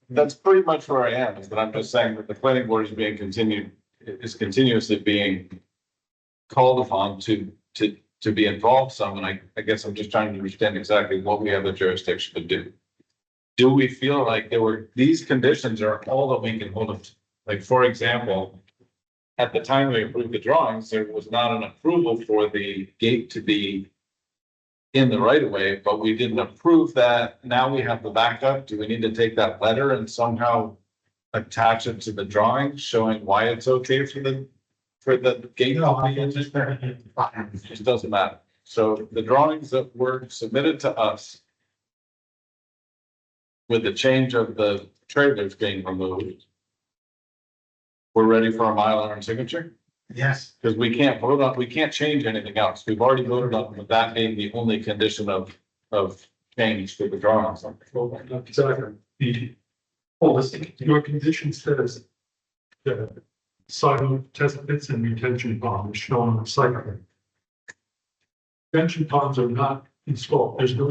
that's pretty much where I am, is that I'm just saying that the planning board is being continuously being called upon to be involved some, and I guess I'm just trying to understand exactly what we have the jurisdiction to do. Do we feel like these conditions are all that we can hold them to? Like, for example, at the time we approved the drawings, there was not an approval for the gate to be in the right of way, but we didn't approve that. Now we have the backup. Do we need to take that letter and somehow attach it to the drawing showing why it's okay for the gate? No, I mean, just very. It just doesn't matter. So the drawings that were submitted to us with the change of the trailers being removed, we're ready for a Mylar and signature? Yes. Because we can't change anything else. We've already voted on that being the only condition of change to the drawings. Well, not exactly. The, Holistic. your condition says that silo test pits and retention pond is shown on the site plan. Retention ponds are not installed. There's no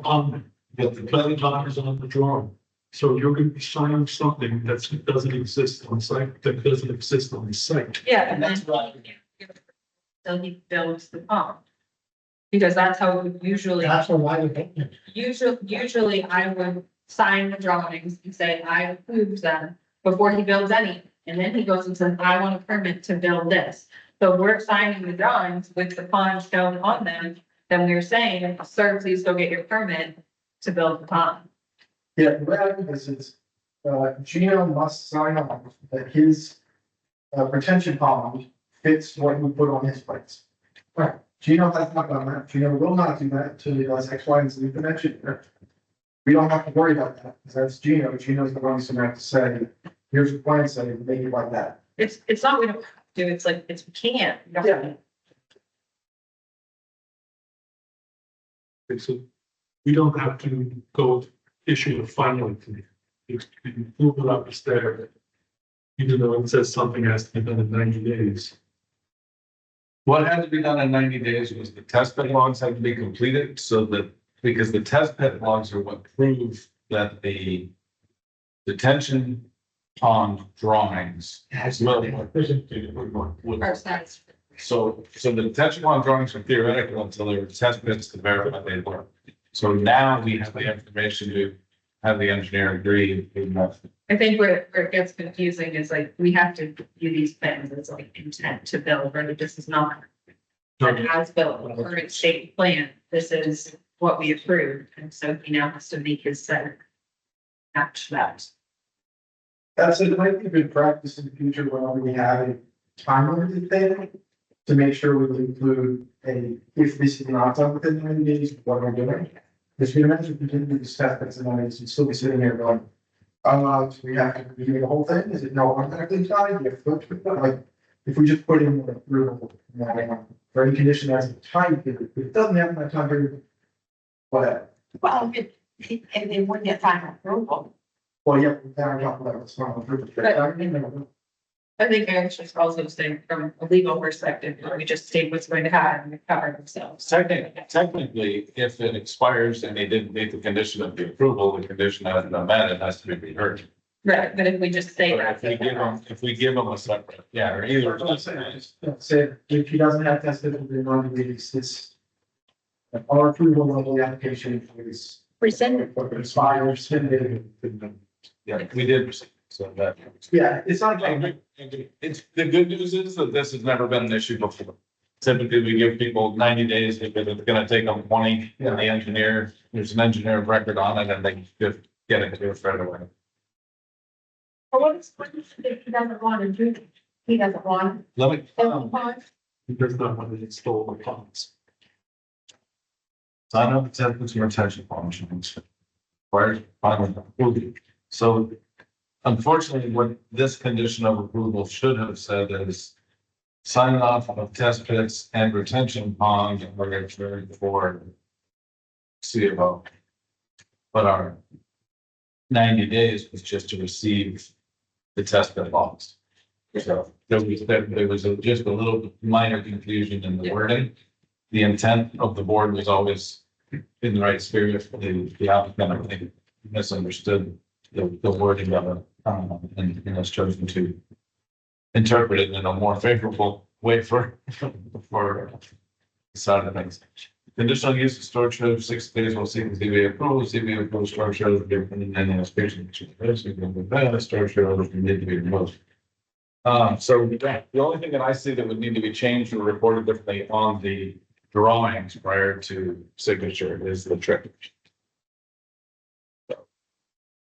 on them. But the retention pond is on the drawing. So you're going to be signing something that doesn't exist on site, that doesn't exist on the site. Yeah, and then. So he builds the pond. Because that's how we usually, That's why we. usually I would sign the drawings and say, I approved them before he builds any. And then he goes and says, I want a permit to build this. So we're signing the drawings with the pond shown on them. Then we're saying, sir, please go get your permit to build the pond. Yeah, the way I do this is, Gino must sign off that his retention pond fits what we put on his plates. Right, Gino has not done that, Gino will not do that until he does X, Y, and Z for next year. We don't have to worry about that, because that's Gino, Gino's the one who's gonna have to say, here's the plan, say, make it like that. It's not, we don't have to, it's like, it's, we can't. We don't- Yeah. So we don't have to go issue a final to you can move it up the stair. Even though it says something has to be done in 90 days. What had to be done in 90 days was the test pit logs had to be completed so that, because the test pit logs are what prove that the detention pond drawings will would- Or size. So the detention pond drawings are theoretical until there were test pits to verify they work. So now we have the information to have the engineer agree. I think where it gets confusing is like, we have to view these plans as like intent to build, or this is not an as-built current state plan. This is what we approved, and so he now has to make his set match that. That's it, might be good practice in the future when we have a time limited thing. To make sure we include if this is not done within 90 days, what we're doing. Because you imagine if we didn't do the stuff that's in 90 days, you'd still be sitting there going, do we have to review the whole thing? Is it no automatically tied? You have to go through it? Like, if we just put in the approval, for any condition that's a time period, if it doesn't have that time period, whatever. Well, and they wouldn't get final approval. Well, yeah, we gotta talk about what's wrong with it. I think I was just also saying from a legal perspective, we just state what's going to happen and cover ourselves. Technically, if it expires and they didn't meet the condition of the approval, the condition hasn't been met, it has to be reheard. Right, but if we just say But that. if we give them a separate, yeah, or either. Say, if he doesn't have tested within 90 days, it's our approval of the application is. Rescinded. Expires, rescinded. Yeah, we did, so that. Yeah, it's not like, It's, the good news is that this has never been an issue before. Typically, we give people 90 days, because it's gonna take them 20, and the engineer, there's an engineer of record on it, and they can just get it to us right away. But what if he doesn't want to do, he doesn't want Let me, to? He does not want to install the ponds. sign up, attendance, and retention functions. Required final approval. So unfortunately, what this condition of approval should have said is sign off of test pits and retention pond regulatory for CFO. But our 90 days was just to receive the test pit logs. So there was just a little minor confusion in the wording. The intent of the board was always in the right spirit. The applicant, I think, misunderstood the wording of it, and has chosen to interpret it in a more favorable way for side of things. Conditional use of storage shed of 6 days will seek the ZBA approval. ZBA approves storage shed of different than the inspection. Storage shed will need to be removed. So the only thing that I see that would need to be changed or reported differently on the drawings prior to signature is the trip.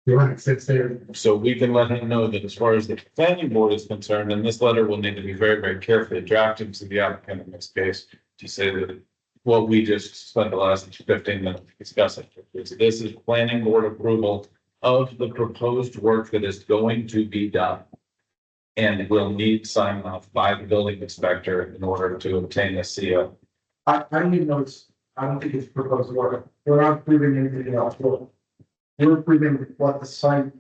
right, sits there. So we can let him know that as far as the planning board is concerned, and this letter will need to be very, very carefully drafted to the applicant in this case to say that what we just spent the last 15 minutes discussing. This is planning board approval of the proposed work that is going to be done. And will need sign off by the building inspector in order to obtain a CO. I don't even know I don't think it's proposed work. We're not approving anything else. We're approving what the site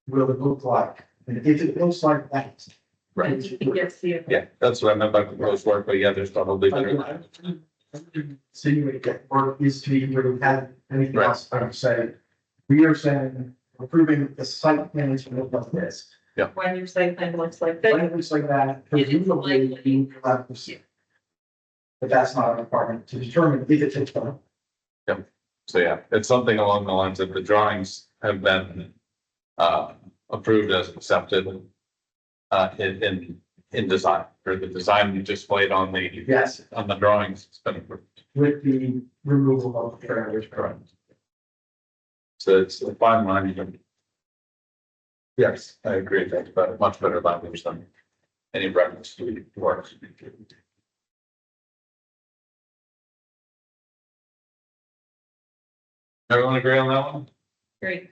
will look like. And if it looks like that. Yes, yeah. Yeah, that's what I meant by proposed work, but yeah, there's probably. Insinuate that work is to be where we have anything Right. else, I would say. We are saying approving the site plan to look like this. When your site plan looks like When that, it looks like that, It is presumably likely. you will have to see. But that's not a requirement to determine if it's done. So yeah, it's something along the lines of the drawings have been approved as accepted in design, or the design you displayed on Yes, the drawings. It's been approved. with the removal of the trailers. Correct. So it's a fine line. Yes, I agree. That's better, much better language than any reference to work. Everyone agree on that one? Great.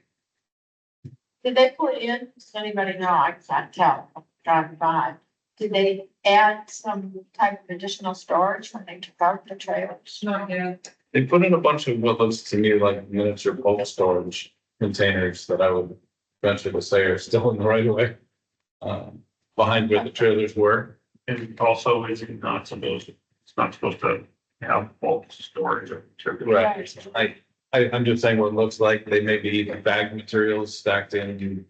Did they put in, does anybody know, I can't tell, I'm driving by, did they add some type of additional storage when they took out the trailers? Not yet. They put in a bunch of what looks to me like miniature bulk storage containers that I would venture to say are still in the right of way. Behind where the trailers were. And also, is it not supposed, it's not supposed to have bulk storage of material. Right. I'm just saying what it looks like. They may be bag materials stacked in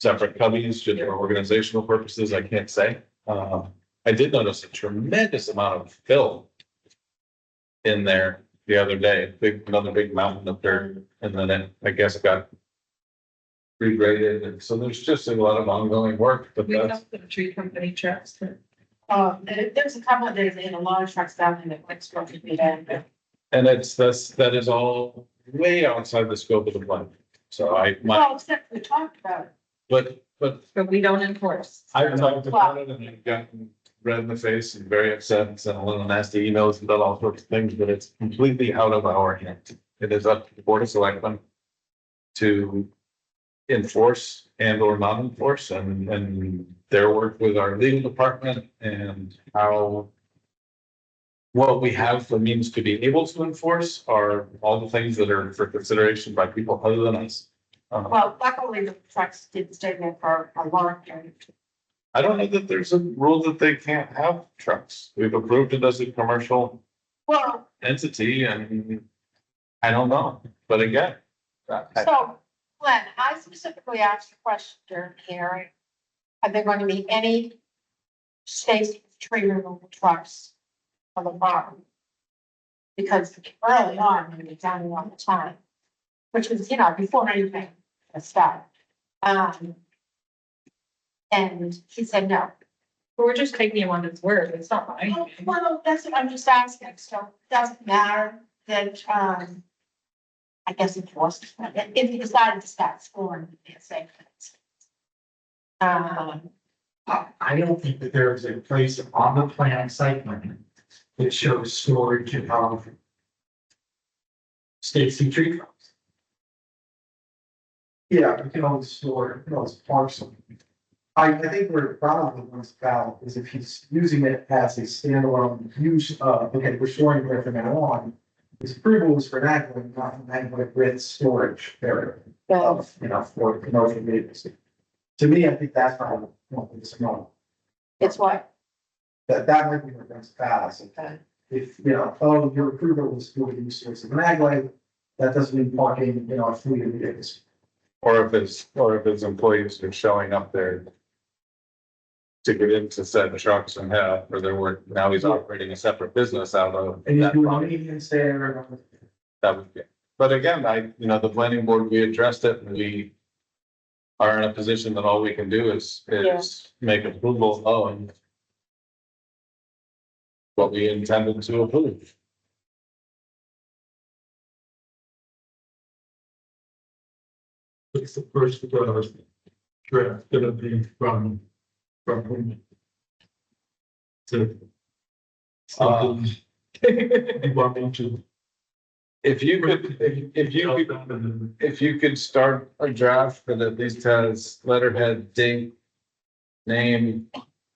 separate cubbies, just for organizational purposes. I can't say. I did notice a tremendous amount of fill in there the other day, another big mountain of dirt, and then I guess it got regraded, and so there's just a lot of ongoing work, but We that's, have the tree company trucks. There's a couple of days in a lot of trucks down in the quick store to be done. and that is all way outside the scope of the plan. So Well, except we talked about it. but But we don't enforce. I've talked about it and I've gotten red in the face and very upset and sent a little nasty emails and done all sorts of things, but it's completely out of our hands. It is up to the Board of Selectmen to enforce and or not enforce and their work with our legal department and how what we have for means to be able to enforce are all the things that are for consideration by people other than us. Well, luckily the trucks did stay there for a long time. I don't know that there's a rule that they can't have trucks. We've approved it as a commercial Well, entity and I don't know, but again. so Glenn, I specifically asked the question during the hearing. Are there going to be any state tree removal trucks on the farm? Because early on, we were down all the time, which was, before anything started. And he said no. We're just taking him on his word. It's not mine. Well, that's what I'm just asking, so it doesn't matter that, I guess it was, if he decided to start scoring, it's safe. I don't think that there is a place on the plan site plan that shows storage of Stacy tree trunks. Yeah, we can always store, we can always park some. I think where the problem comes about is if he's using it as a standalone use, okay, we're storing it from now on. His approval was for that, but not from that, but grid storage area of, for commercial vehicles. To me, I think that's not, it's not, It's what? that might be what comes fast. Okay. If, oh, your approval was for the use of an way, that doesn't mean parking, a fleet of vehicles. Or if his employees are showing up there to get into said trucks and have for their work, now he's operating a separate business out of And you that do property. maintenance there. That would be, but again, the planning board, we addressed it and we are in a position that all we can do is make approval of what we intended to approve. It's the first, draft gonna be from whom? To. You want me to? If you could start a draft that at least has letterhead, date, name,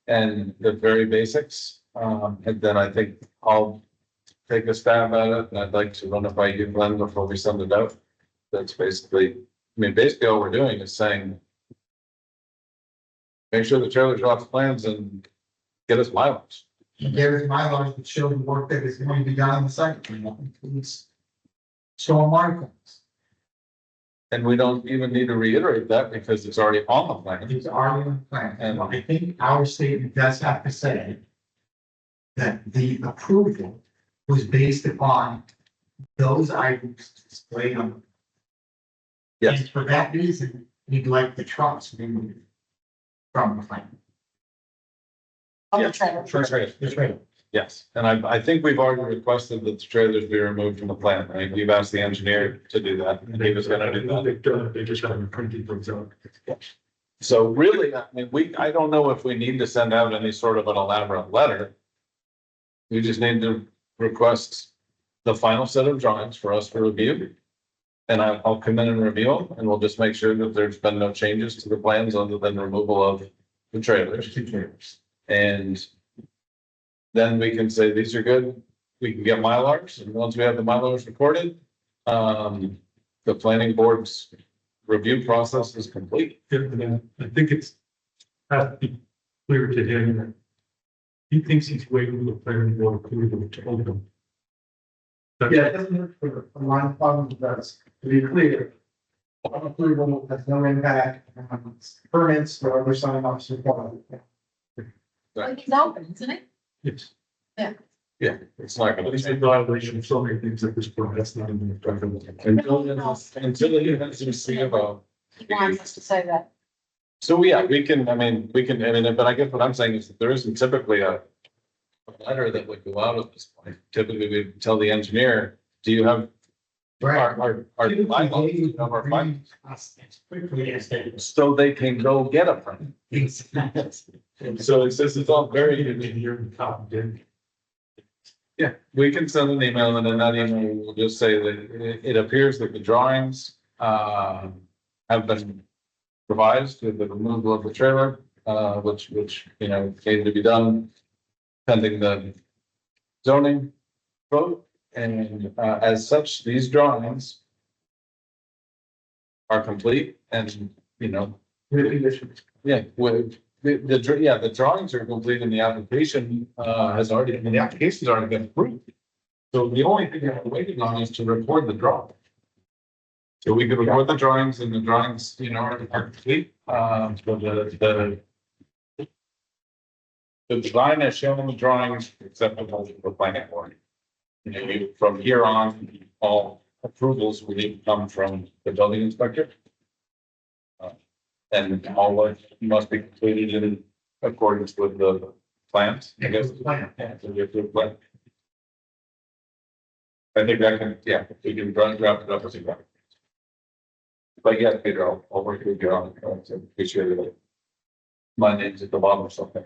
and the very basics, and then I think I'll take a stab at it, and I'd like to run it by you, Glenn, before we send it out. That's basically all we're doing is saying, make sure the trailer's off plans and get us mileage. There's my laws that show the work that is going to be done on the site. Includes stormwater plans. And we don't even need to reiterate that because it's already on the plan. It's already on the plan, and I think our statement does have to say that the approval was based upon those items displayed on Yes. And for that reason, we'd like the trucks removed from the plan. On the Yes. trailer. That's right. Yes, and I think we've already requested that the trailers be removed from the plan, right? We've asked the engineer to do that, and he was gonna do that. They've done it, they just haven't printed those out. So really, I mean, I don't know if we need to send out any sort of an elaborate letter. We just need to request the final set of drawings for us to review. And I'll come in and review them, and we'll just make sure that there's been no changes to the plans other than removal of the trailers. And then we can say, these are good, we can get Mylars, and once we have the Mylars recorded, the planning board's review process is complete. And then I think it's has to be clear to him that he thinks he's waiting for the planning board approval to hold them. Yeah, it doesn't look for a line of problems with us, to be clear. Approval has no impact on permits or other sign offs required. Like he's open, isn't it? It's, Yeah, it's not gonna it's a change. violation of so many things at this point, that's not even. Until he has to see about. He wants us to say that. So yeah, we can, but I guess what I'm saying is that there isn't typically a letter that would go out at this point. Typically, we tell the engineer, do you have our bylaws, do you have our findings? As quickly as they. So they can go get a permit. So it says it's all very, yeah, we can send an email and in that email, we'll just say that it appears that the drawings, have been revised with the removal of the trailer, which, you know, needed to be done pending the zoning vote. And, as such, these drawings are complete and, you know, yeah, with the drawings are complete and the application, the application's already been approved. So the only thing that we're waiting on is to record the drawing. So we can record the drawings and the drawings, you know, are complete, so the design as shown in the drawings acceptable to the planning board. You know, from here on, all approvals will need to come from the building inspector. And all work must be completed in accordance with the plans, I guess. Plan. Yeah, so we have to plan. I think that can, yeah, we can wrap it up as a graphic. But yeah, Peter, I'll work with you on it, so appreciate it. My name's at the bottom or something.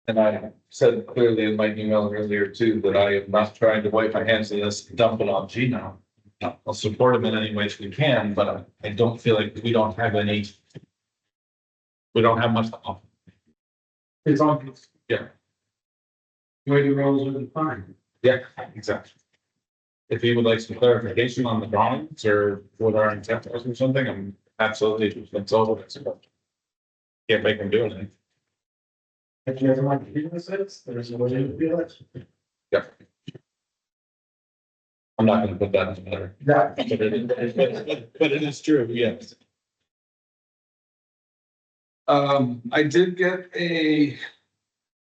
And I said clearly in my email earlier too, that I am not trying to wipe my hands of this, and dump it on Gino. I'll support him in any ways we can, but I don't feel like we don't have any. We don't have much to offer. It's on. Yeah. Where the roles are defined. Yeah, exactly. If he would like some clarification on the drawings or what our intent was or something, I'm absolutely, that's all of it. Can't make him do anything. If you ever like to do this, there's a way to do it. Yeah. I'm not gonna put that in the letter. That. But it is true, yes. I did get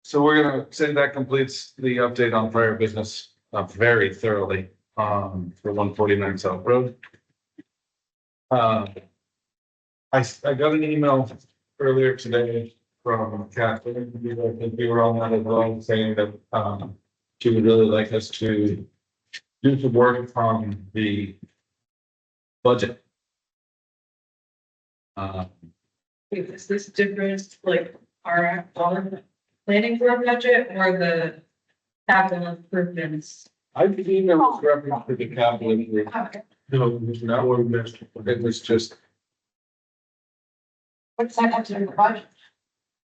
so we're gonna say that completes the update on prior business, very thoroughly, for 149 South Road. I got an email earlier today from Catherine, I think we were on that as well, saying that, she would really like us to do some work on the budget. Is this different, like our planning board budget or the capital improvements? I believe it was reference to the capital improvement. Okay. No, there's no one master. It was just, What's that have to do with the budget?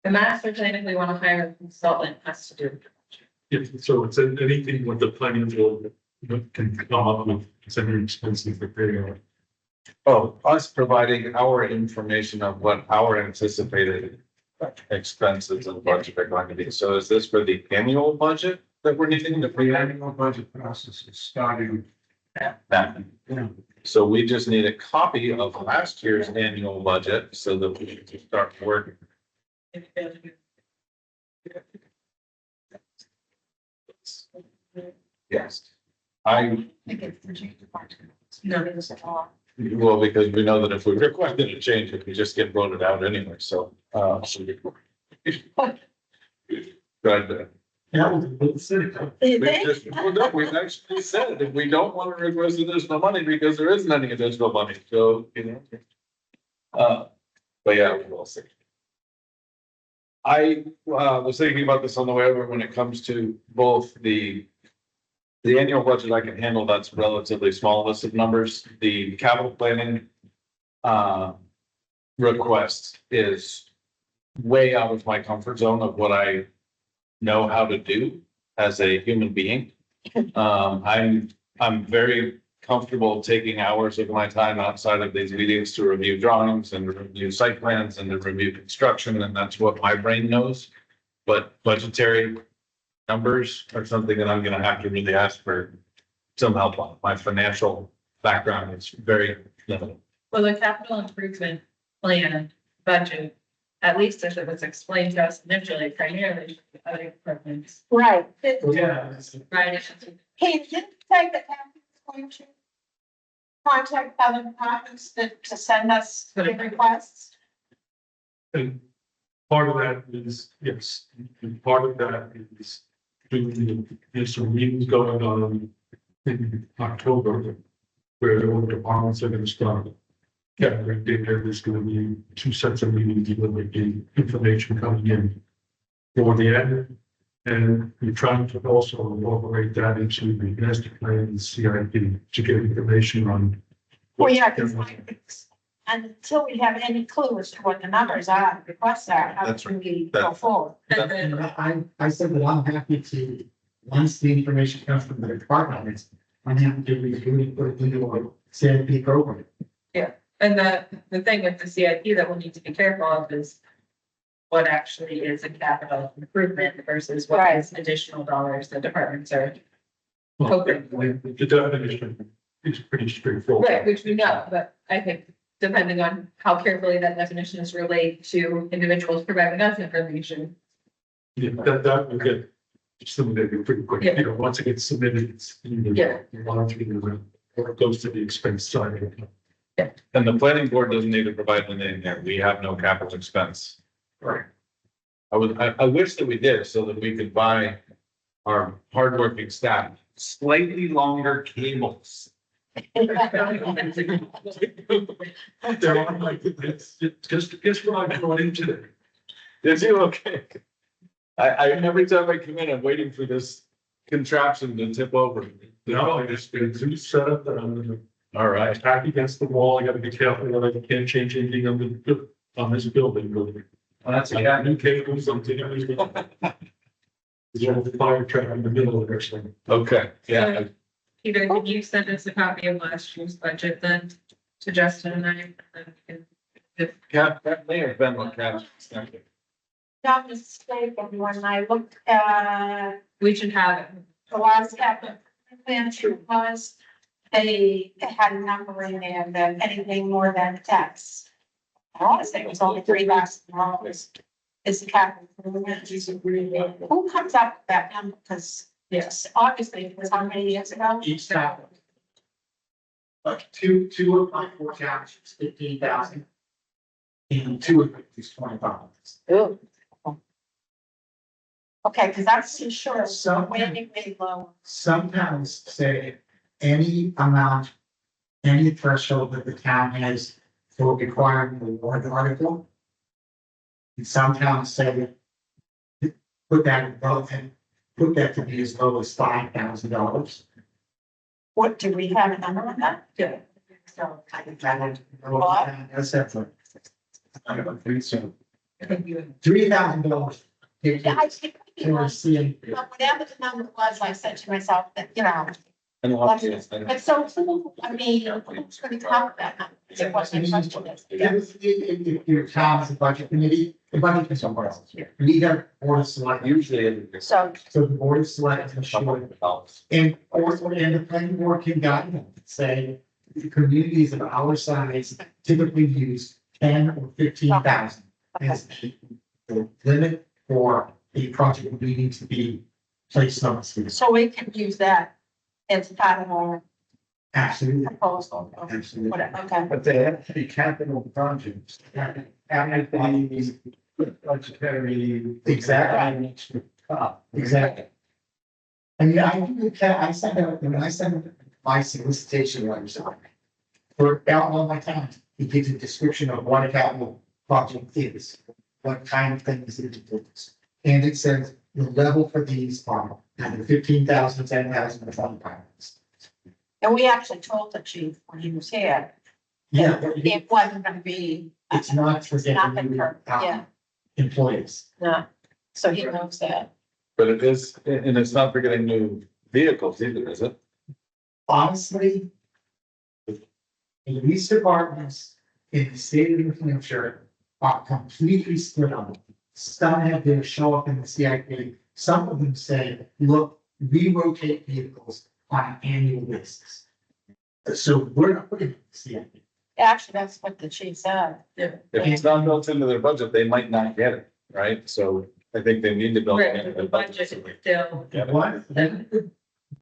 The master plan, if we want to hire a consultant, has to do. with the budget. Yeah, so it's anything with the planning board can come up with, it's any expensive for paying. us providing our information of what our anticipated expenses and budget are going to be. So is this for the annual budget that we're needing to The pre annual budget process is starting. that? So we just need a copy of last year's annual budget so that we can start working. Yes. I, think it's the change of heart. No. It's at all. well, because we know that if we requested a change, it could just get voted out anyway, so, But, That was a good city. You we think? just, well, no, we've actually said that we don't want to request additional money because there isn't any additional money, so, you know. But yeah, we will see. I, was thinking about this on the way over when it comes to both the annual budget I can handle, that's relatively small list of numbers. The capital planning request is way out of my comfort zone of what I know how to do as a human being. I'm very comfortable taking hours of my time outside of these meetings to review drawings and review site plans and to review construction, and that's what my brain knows. But budgetary numbers are something that I'm gonna have to really ask for some help on. My financial background is very limited. Well, the capital improvement plan budget, at least as it was explained to us initially, primarily for other departments. Right. Yeah. Right. Hey, didn't you say that Kathy was going to contact other departments to send us the requests? And part of that is, yes, and part of that is there's some meetings going on in October where the other departments are gonna start. Gathering data, there's gonna be 2 sets of meetings, even with the information coming in for the end. And we're trying to also incorporate that into the master plan and CIP to get information on. Well, yeah, because until we have any clue as to what the numbers are, requests are, how That's can we go forward? And And then, I said that I'm happy to, once the information comes from the department, I'm happy to review it, put it into a CIP program. and the thing with the CIP that we'll need to be careful of is what actually is a capital improvement versus what is additional dollars the departments are. Okay. The definition is pretty straightforward. Right, which we know, but I think depending on how carefully that definition is relayed to individuals providing us information. Yeah, that will get submitted pretty quick. Yeah. You know, once it gets submitted, it's. Yeah. Or it goes to the expense side. And the planning board doesn't need to provide anything there. We have no capital expense. Right. I wish that we did so that we could buy our hardworking staff slightly longer cables. They're on like, it's just, guess what I'm going into there. Is you okay? Every time I come in, I'm waiting for this contraption to tip over. No, I just been through setup that I'm gonna All right. attack against the wall. I gotta be careful that I can't change anything on this building. That's I got new cables, I'm taking these. There's a fire trap in the middle of everything. Okay, yeah. Peter, can you send us a copy of last year's budget then to Justin and I? And then we can- That may have been what Kat was thinking. Not mistaken, when I looked at We should have it. the last capital plan was, they had a number in there that anything more than tax. I want to say it was only $3,000 is the capital improvement. Who comes up with that number? Because yes, obviously it was how many years ago? Each time. But two of my forecasts is 15,000. And two of it is 25. Ooh. Okay, because that's insurance, so Some- way low. Some towns say any amount, any threshold that the town has for requiring a warrant article. And some towns say put that above and put that to be as low as $5,000. What, do we have a number on that? Yeah. So, I think that would. That's separate. I don't think so. I think you. $3,000. yeah, I think, For seeing. but whatever the number was, I said to myself that, you know, And but so, I mean, who's gonna cover that number? It wasn't budgeted. If your town has a budget committee, the budget is somewhere else. We have board of select, Usually. So, so the board of select is showing. And also, and the planning board can guide them, say, the communities of our size typically use 10 or 15,000 as the limit for a project needing to be place on the street. So we can use that as part of our Absolutely, proposal, or absolutely. whatever, okay. But they have to be capital projects. And the budgetary. Exactly. Exactly. I mean, I sent out, when I sent my solicitation letters out for all my towns, it gives a description of what a capital project is, what kind of things it is. And it says the level for these are either 15,000, 10,000, or 20,000. And we actually told the chief when he was here, Yeah, that it wasn't gonna be. it's not for It's not been getting per- yeah, employees. no, so he knows that. But it is, and it's not for getting new vehicles either, is it? Honestly, the police departments in the state of New Hampshire are completely split on it. Some have them show up in the CIP. Some of them say, look, we rotate vehicles on an annual basis. So we're not putting it in the CIP. Actually, that's what the chief said. If it's not built into their budget, they might not get it, right? So I think they need to build it Right, into the their budget budget. is still, What?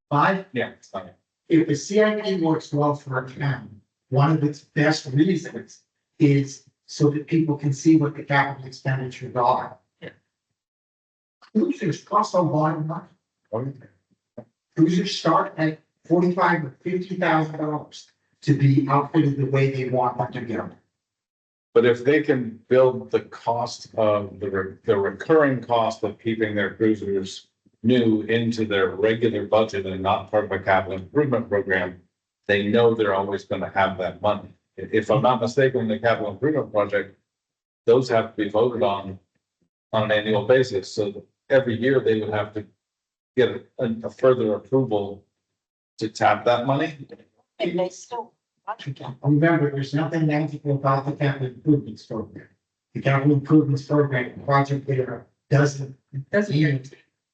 Five, Yeah, it's fine. if the CIP works well for a town, one of its best reasons is so that people can see what the capital expenditures are. Yeah. Cruisers cost a lot of money. Cruisers start at $45,000 or $50,000 to be outfitted the way they want them to go. But if they can build the cost of the recurring cost of keeping their cruisers new into their regular budget and not part of a capital improvement program, they know they're always gonna have that money. If I'm not mistaken, the capital improvement project, those have to be voted on an annual basis. So every year they would have to get a further approval to tap that money. And they still. Remember, there's nothing magical about the capital improvements program. The capital improvements program, the project there doesn't mean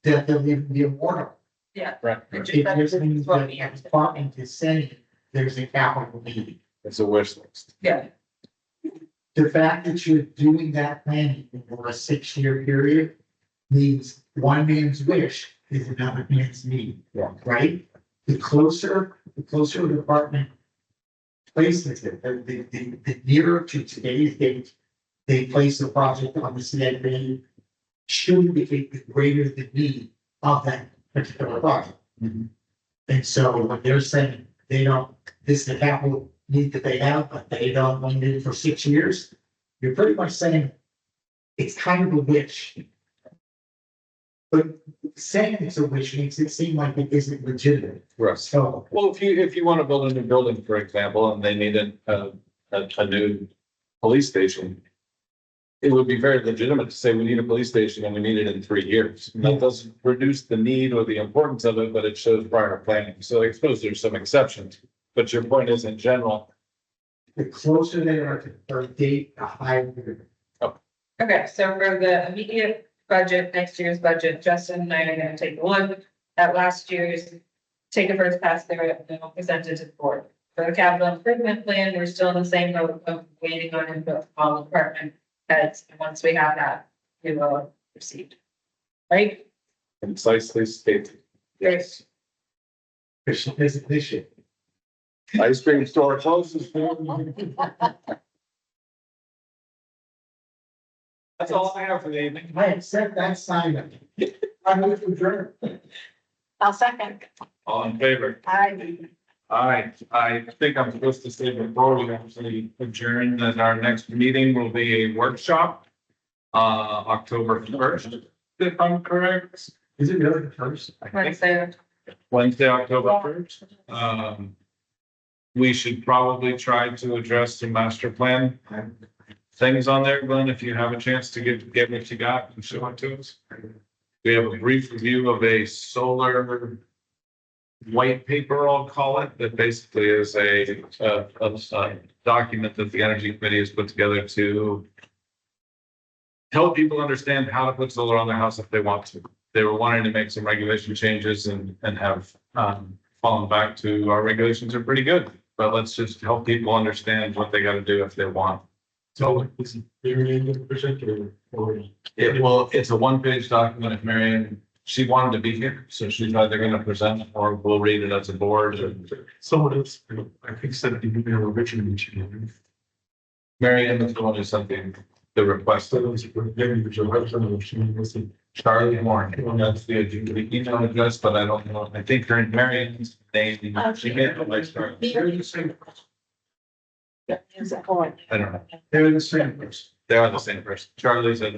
that they'll even be awarded. yeah. Right. It just- It that's just means what that we the have to- department is saying there's a capital need. It's a wish list. Yeah, The fact that you're doing that planning over a 6-year period means one man's wish is another man's need. Yeah. Right? The closer the department places it, the nearer to today's date, they place the project on the CIP, should indicate the greater the need of that particular project. Mhm. And so when they're saying they don't, this is the capital need that they have, but they don't need it for 6 years, you're pretty much saying it's kind of a wish. But saying it's a wish makes it seem like it isn't legitimate. Right. So, Well, if you want to build a new building, for example, and they need a new police station, it would be very legitimate to say we need a police station and we need it in 3 years. And that doesn't reduce the need or the importance of it, but it shows prior planning. So I suppose there's some exceptions, but your point is in general, the closer they are to their date, the higher. okay, so for the immediate budget, next year's budget, Justin and I are gonna take a look at last year's. Take a first pass through it, and then we'll present it to the board. For the capital improvement plan, we're still in the same mode of waiting on input from all the department heads, and once we have that, we will proceed. Right? concisely stated. Great. Christian isn't this shit. Ice cream store closes. That's all I have for the evening. I accept that sign. I move to adjourn. I'll second. All in favor? I think I'm supposed to say before we actually adjourn that our next meeting will be a workshop. October 1st, if I'm correct. Is it really the first? Wednesday, October 1st. We should probably try to address the master plan things on there, Glenn, if you have a chance to get what you got and show it to us. We have a brief review of a solar white paper, I'll call it, that basically is a document that the Energy Committee has put together to help people understand how to put solar on their house if they want to. They were wanting to make some regulation changes and have fallen back to our regulations are pretty good. But let's just help people understand what they got to do if they want. So it's very presenter or It's a one-page document. If Marion she wanted to be here, so she's either gonna present or we'll read it as a board. Someone else, I think, sent the email originally to you. Mary Ann is the one who sent the request. So those were maybe the representative, she was the. Charlie Moore, that's the email address, but I don't know, I think her Mary Ann's name, she made it like Charlie. Is it on? I don't know, They're the same person. they are the same person. Charlie's a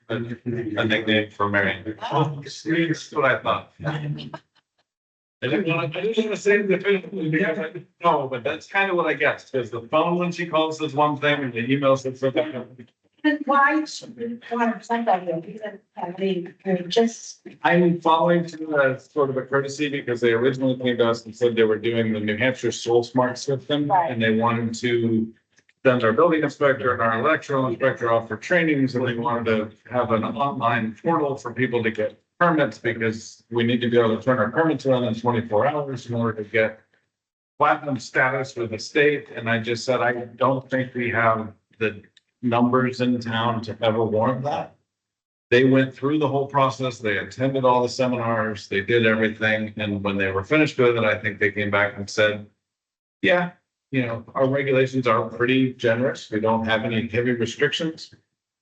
nickname for Mary Ann. Oh, That's what I thought. I didn't want to say the definitively, because I didn't know, but that's kind of what I guessed, because the phone when she calls says one thing and the email says something. Then why should we want to present that here? We didn't have any, just, I'm following to as sort of a courtesy because they originally came to us and said they were doing the New Hampshire Soul Smart system. Right. And they wanted to send our building inspector and our electrical inspector off for trainings, and they wanted to have an online portal for people to get permits because we need to be able to turn our permits around in 24 hours in order to get platinum status with the state. And I just said, I don't think we have the numbers in town to ever warrant that. They went through the whole process. They attended all the seminars, they did everything. And when they were finished with it, I think they came back and said, yeah, you know, our regulations are pretty generous. We don't have any heavy restrictions.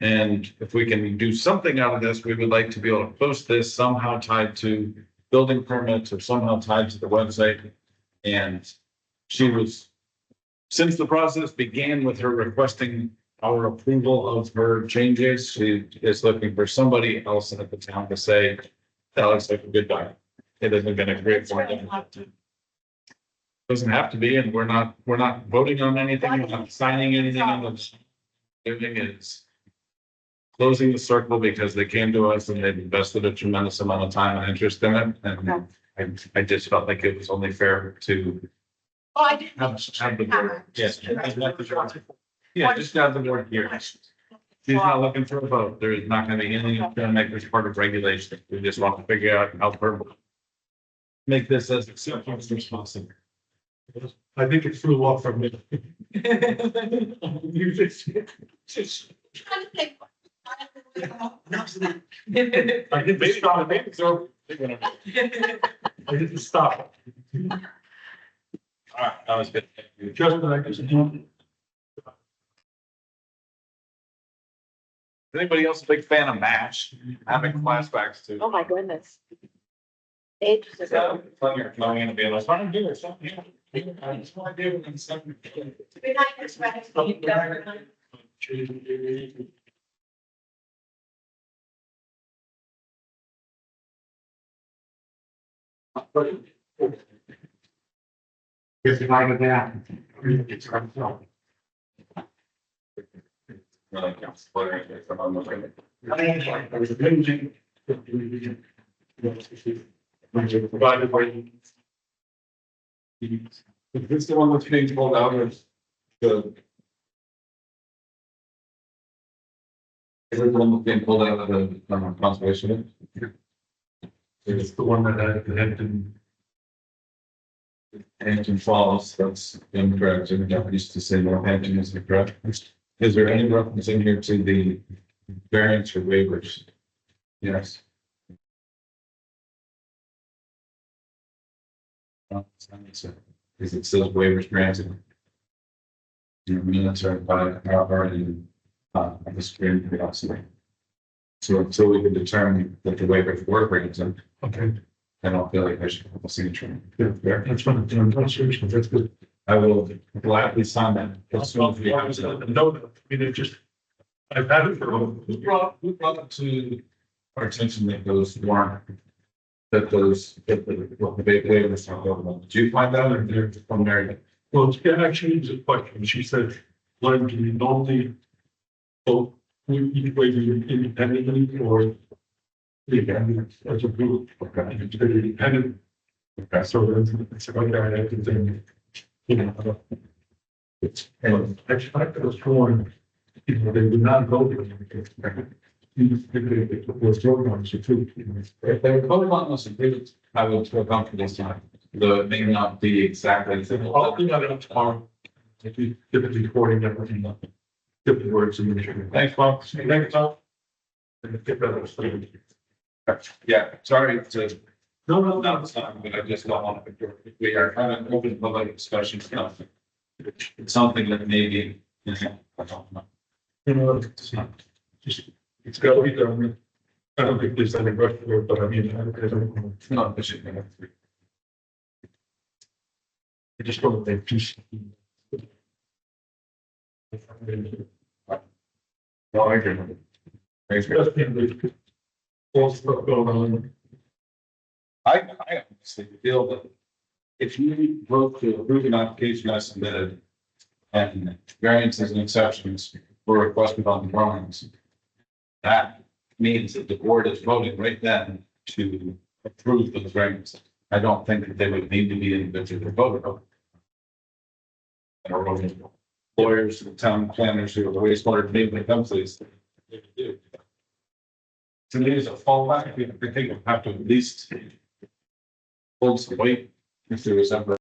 And if we can do something out of this, we would like to be able to post this somehow tied to building permits or somehow tied to the website. And she was, since the process began with her requesting our approval of her changes, she is looking for somebody else at the town to say, that looks like a good guy. It hasn't been a great it's really one. not to- Doesn't have to be, and we're not voting on anything, we're not signing anything on the. Doing is closing the circle because they came to us and they've invested a tremendous amount of time and interest in it, and I just felt like it was only fair to Oh, I didn't. have the board. Yes. Yeah, just have the board here. She's not looking for a vote. There is not gonna be anything that's gonna make this part of regulation. We just want to figure out how to make this as acceptable as possible. I think it flew off from me. You just. Trying to think. I hit the stop. I hit the stop. All right, that was good. Just like this. Anybody else a big fan of MASH? Having flashbacks to. Oh, my goodness. Ages ago. Flowing in and being like, I'm doing something. I just want to do something. Good night, Miss Redding. If I go down. It's right. I was amazing. By the way. Is this the one that's being pulled out of the? Is it the one that's being pulled out of the conservation? It's the one that had been. Hampton Falls, that's incorrect, and I used to say Northampton is incorrect. Is there any reference in here to the variance or waivers? Yes. Because it says waivers granted. Your minutes are already on the screen previously. So until we can determine that the waivers were granted, Okay, I don't feel like I should have a signature. that's what I'm doing. That's good. I will gladly sign that. As soon as we have it. No, I mean, it just, I've had it for. Who brought it to our attention that those weren't, that the big waivers are available? Did you find out or did it from Mary? Well, yeah, actually, it's a question. She said, when do you normally vote, each way you independently or independent as a group? Okay, it's very independent. Okay. So it's about that, I can think, you know. And actually, I was torn, you know, they would not vote. It was voting on, so too. If they were voting on this, I would feel comfortable signing. Though it may not be exactly. I'll do that tomorrow. If you get the recording, everything, get the words in the. Thanks, Bob. Thanks, Bob. And get that. Yeah, sorry to, No, not time, but I just don't want to, we are having an open public discussion stuff. It's something that maybe, I don't know. you know, it's got to be done. I don't think there's any rush for it, but I mean, I don't know. No, it should be. I just don't think peace. No, I agree. Just in the all stuff going on. I honestly feel that if you vote to approve an application as submitted and variances and exceptions were requested on the drawings, that means that the board is voting right then to approve those variances. I don't think that they would need to be individually voted on. And our own lawyers and town planners who are wastewater treatment companies. They do. To me, as a fallback, I think we'll have to at least hold some weight if there was ever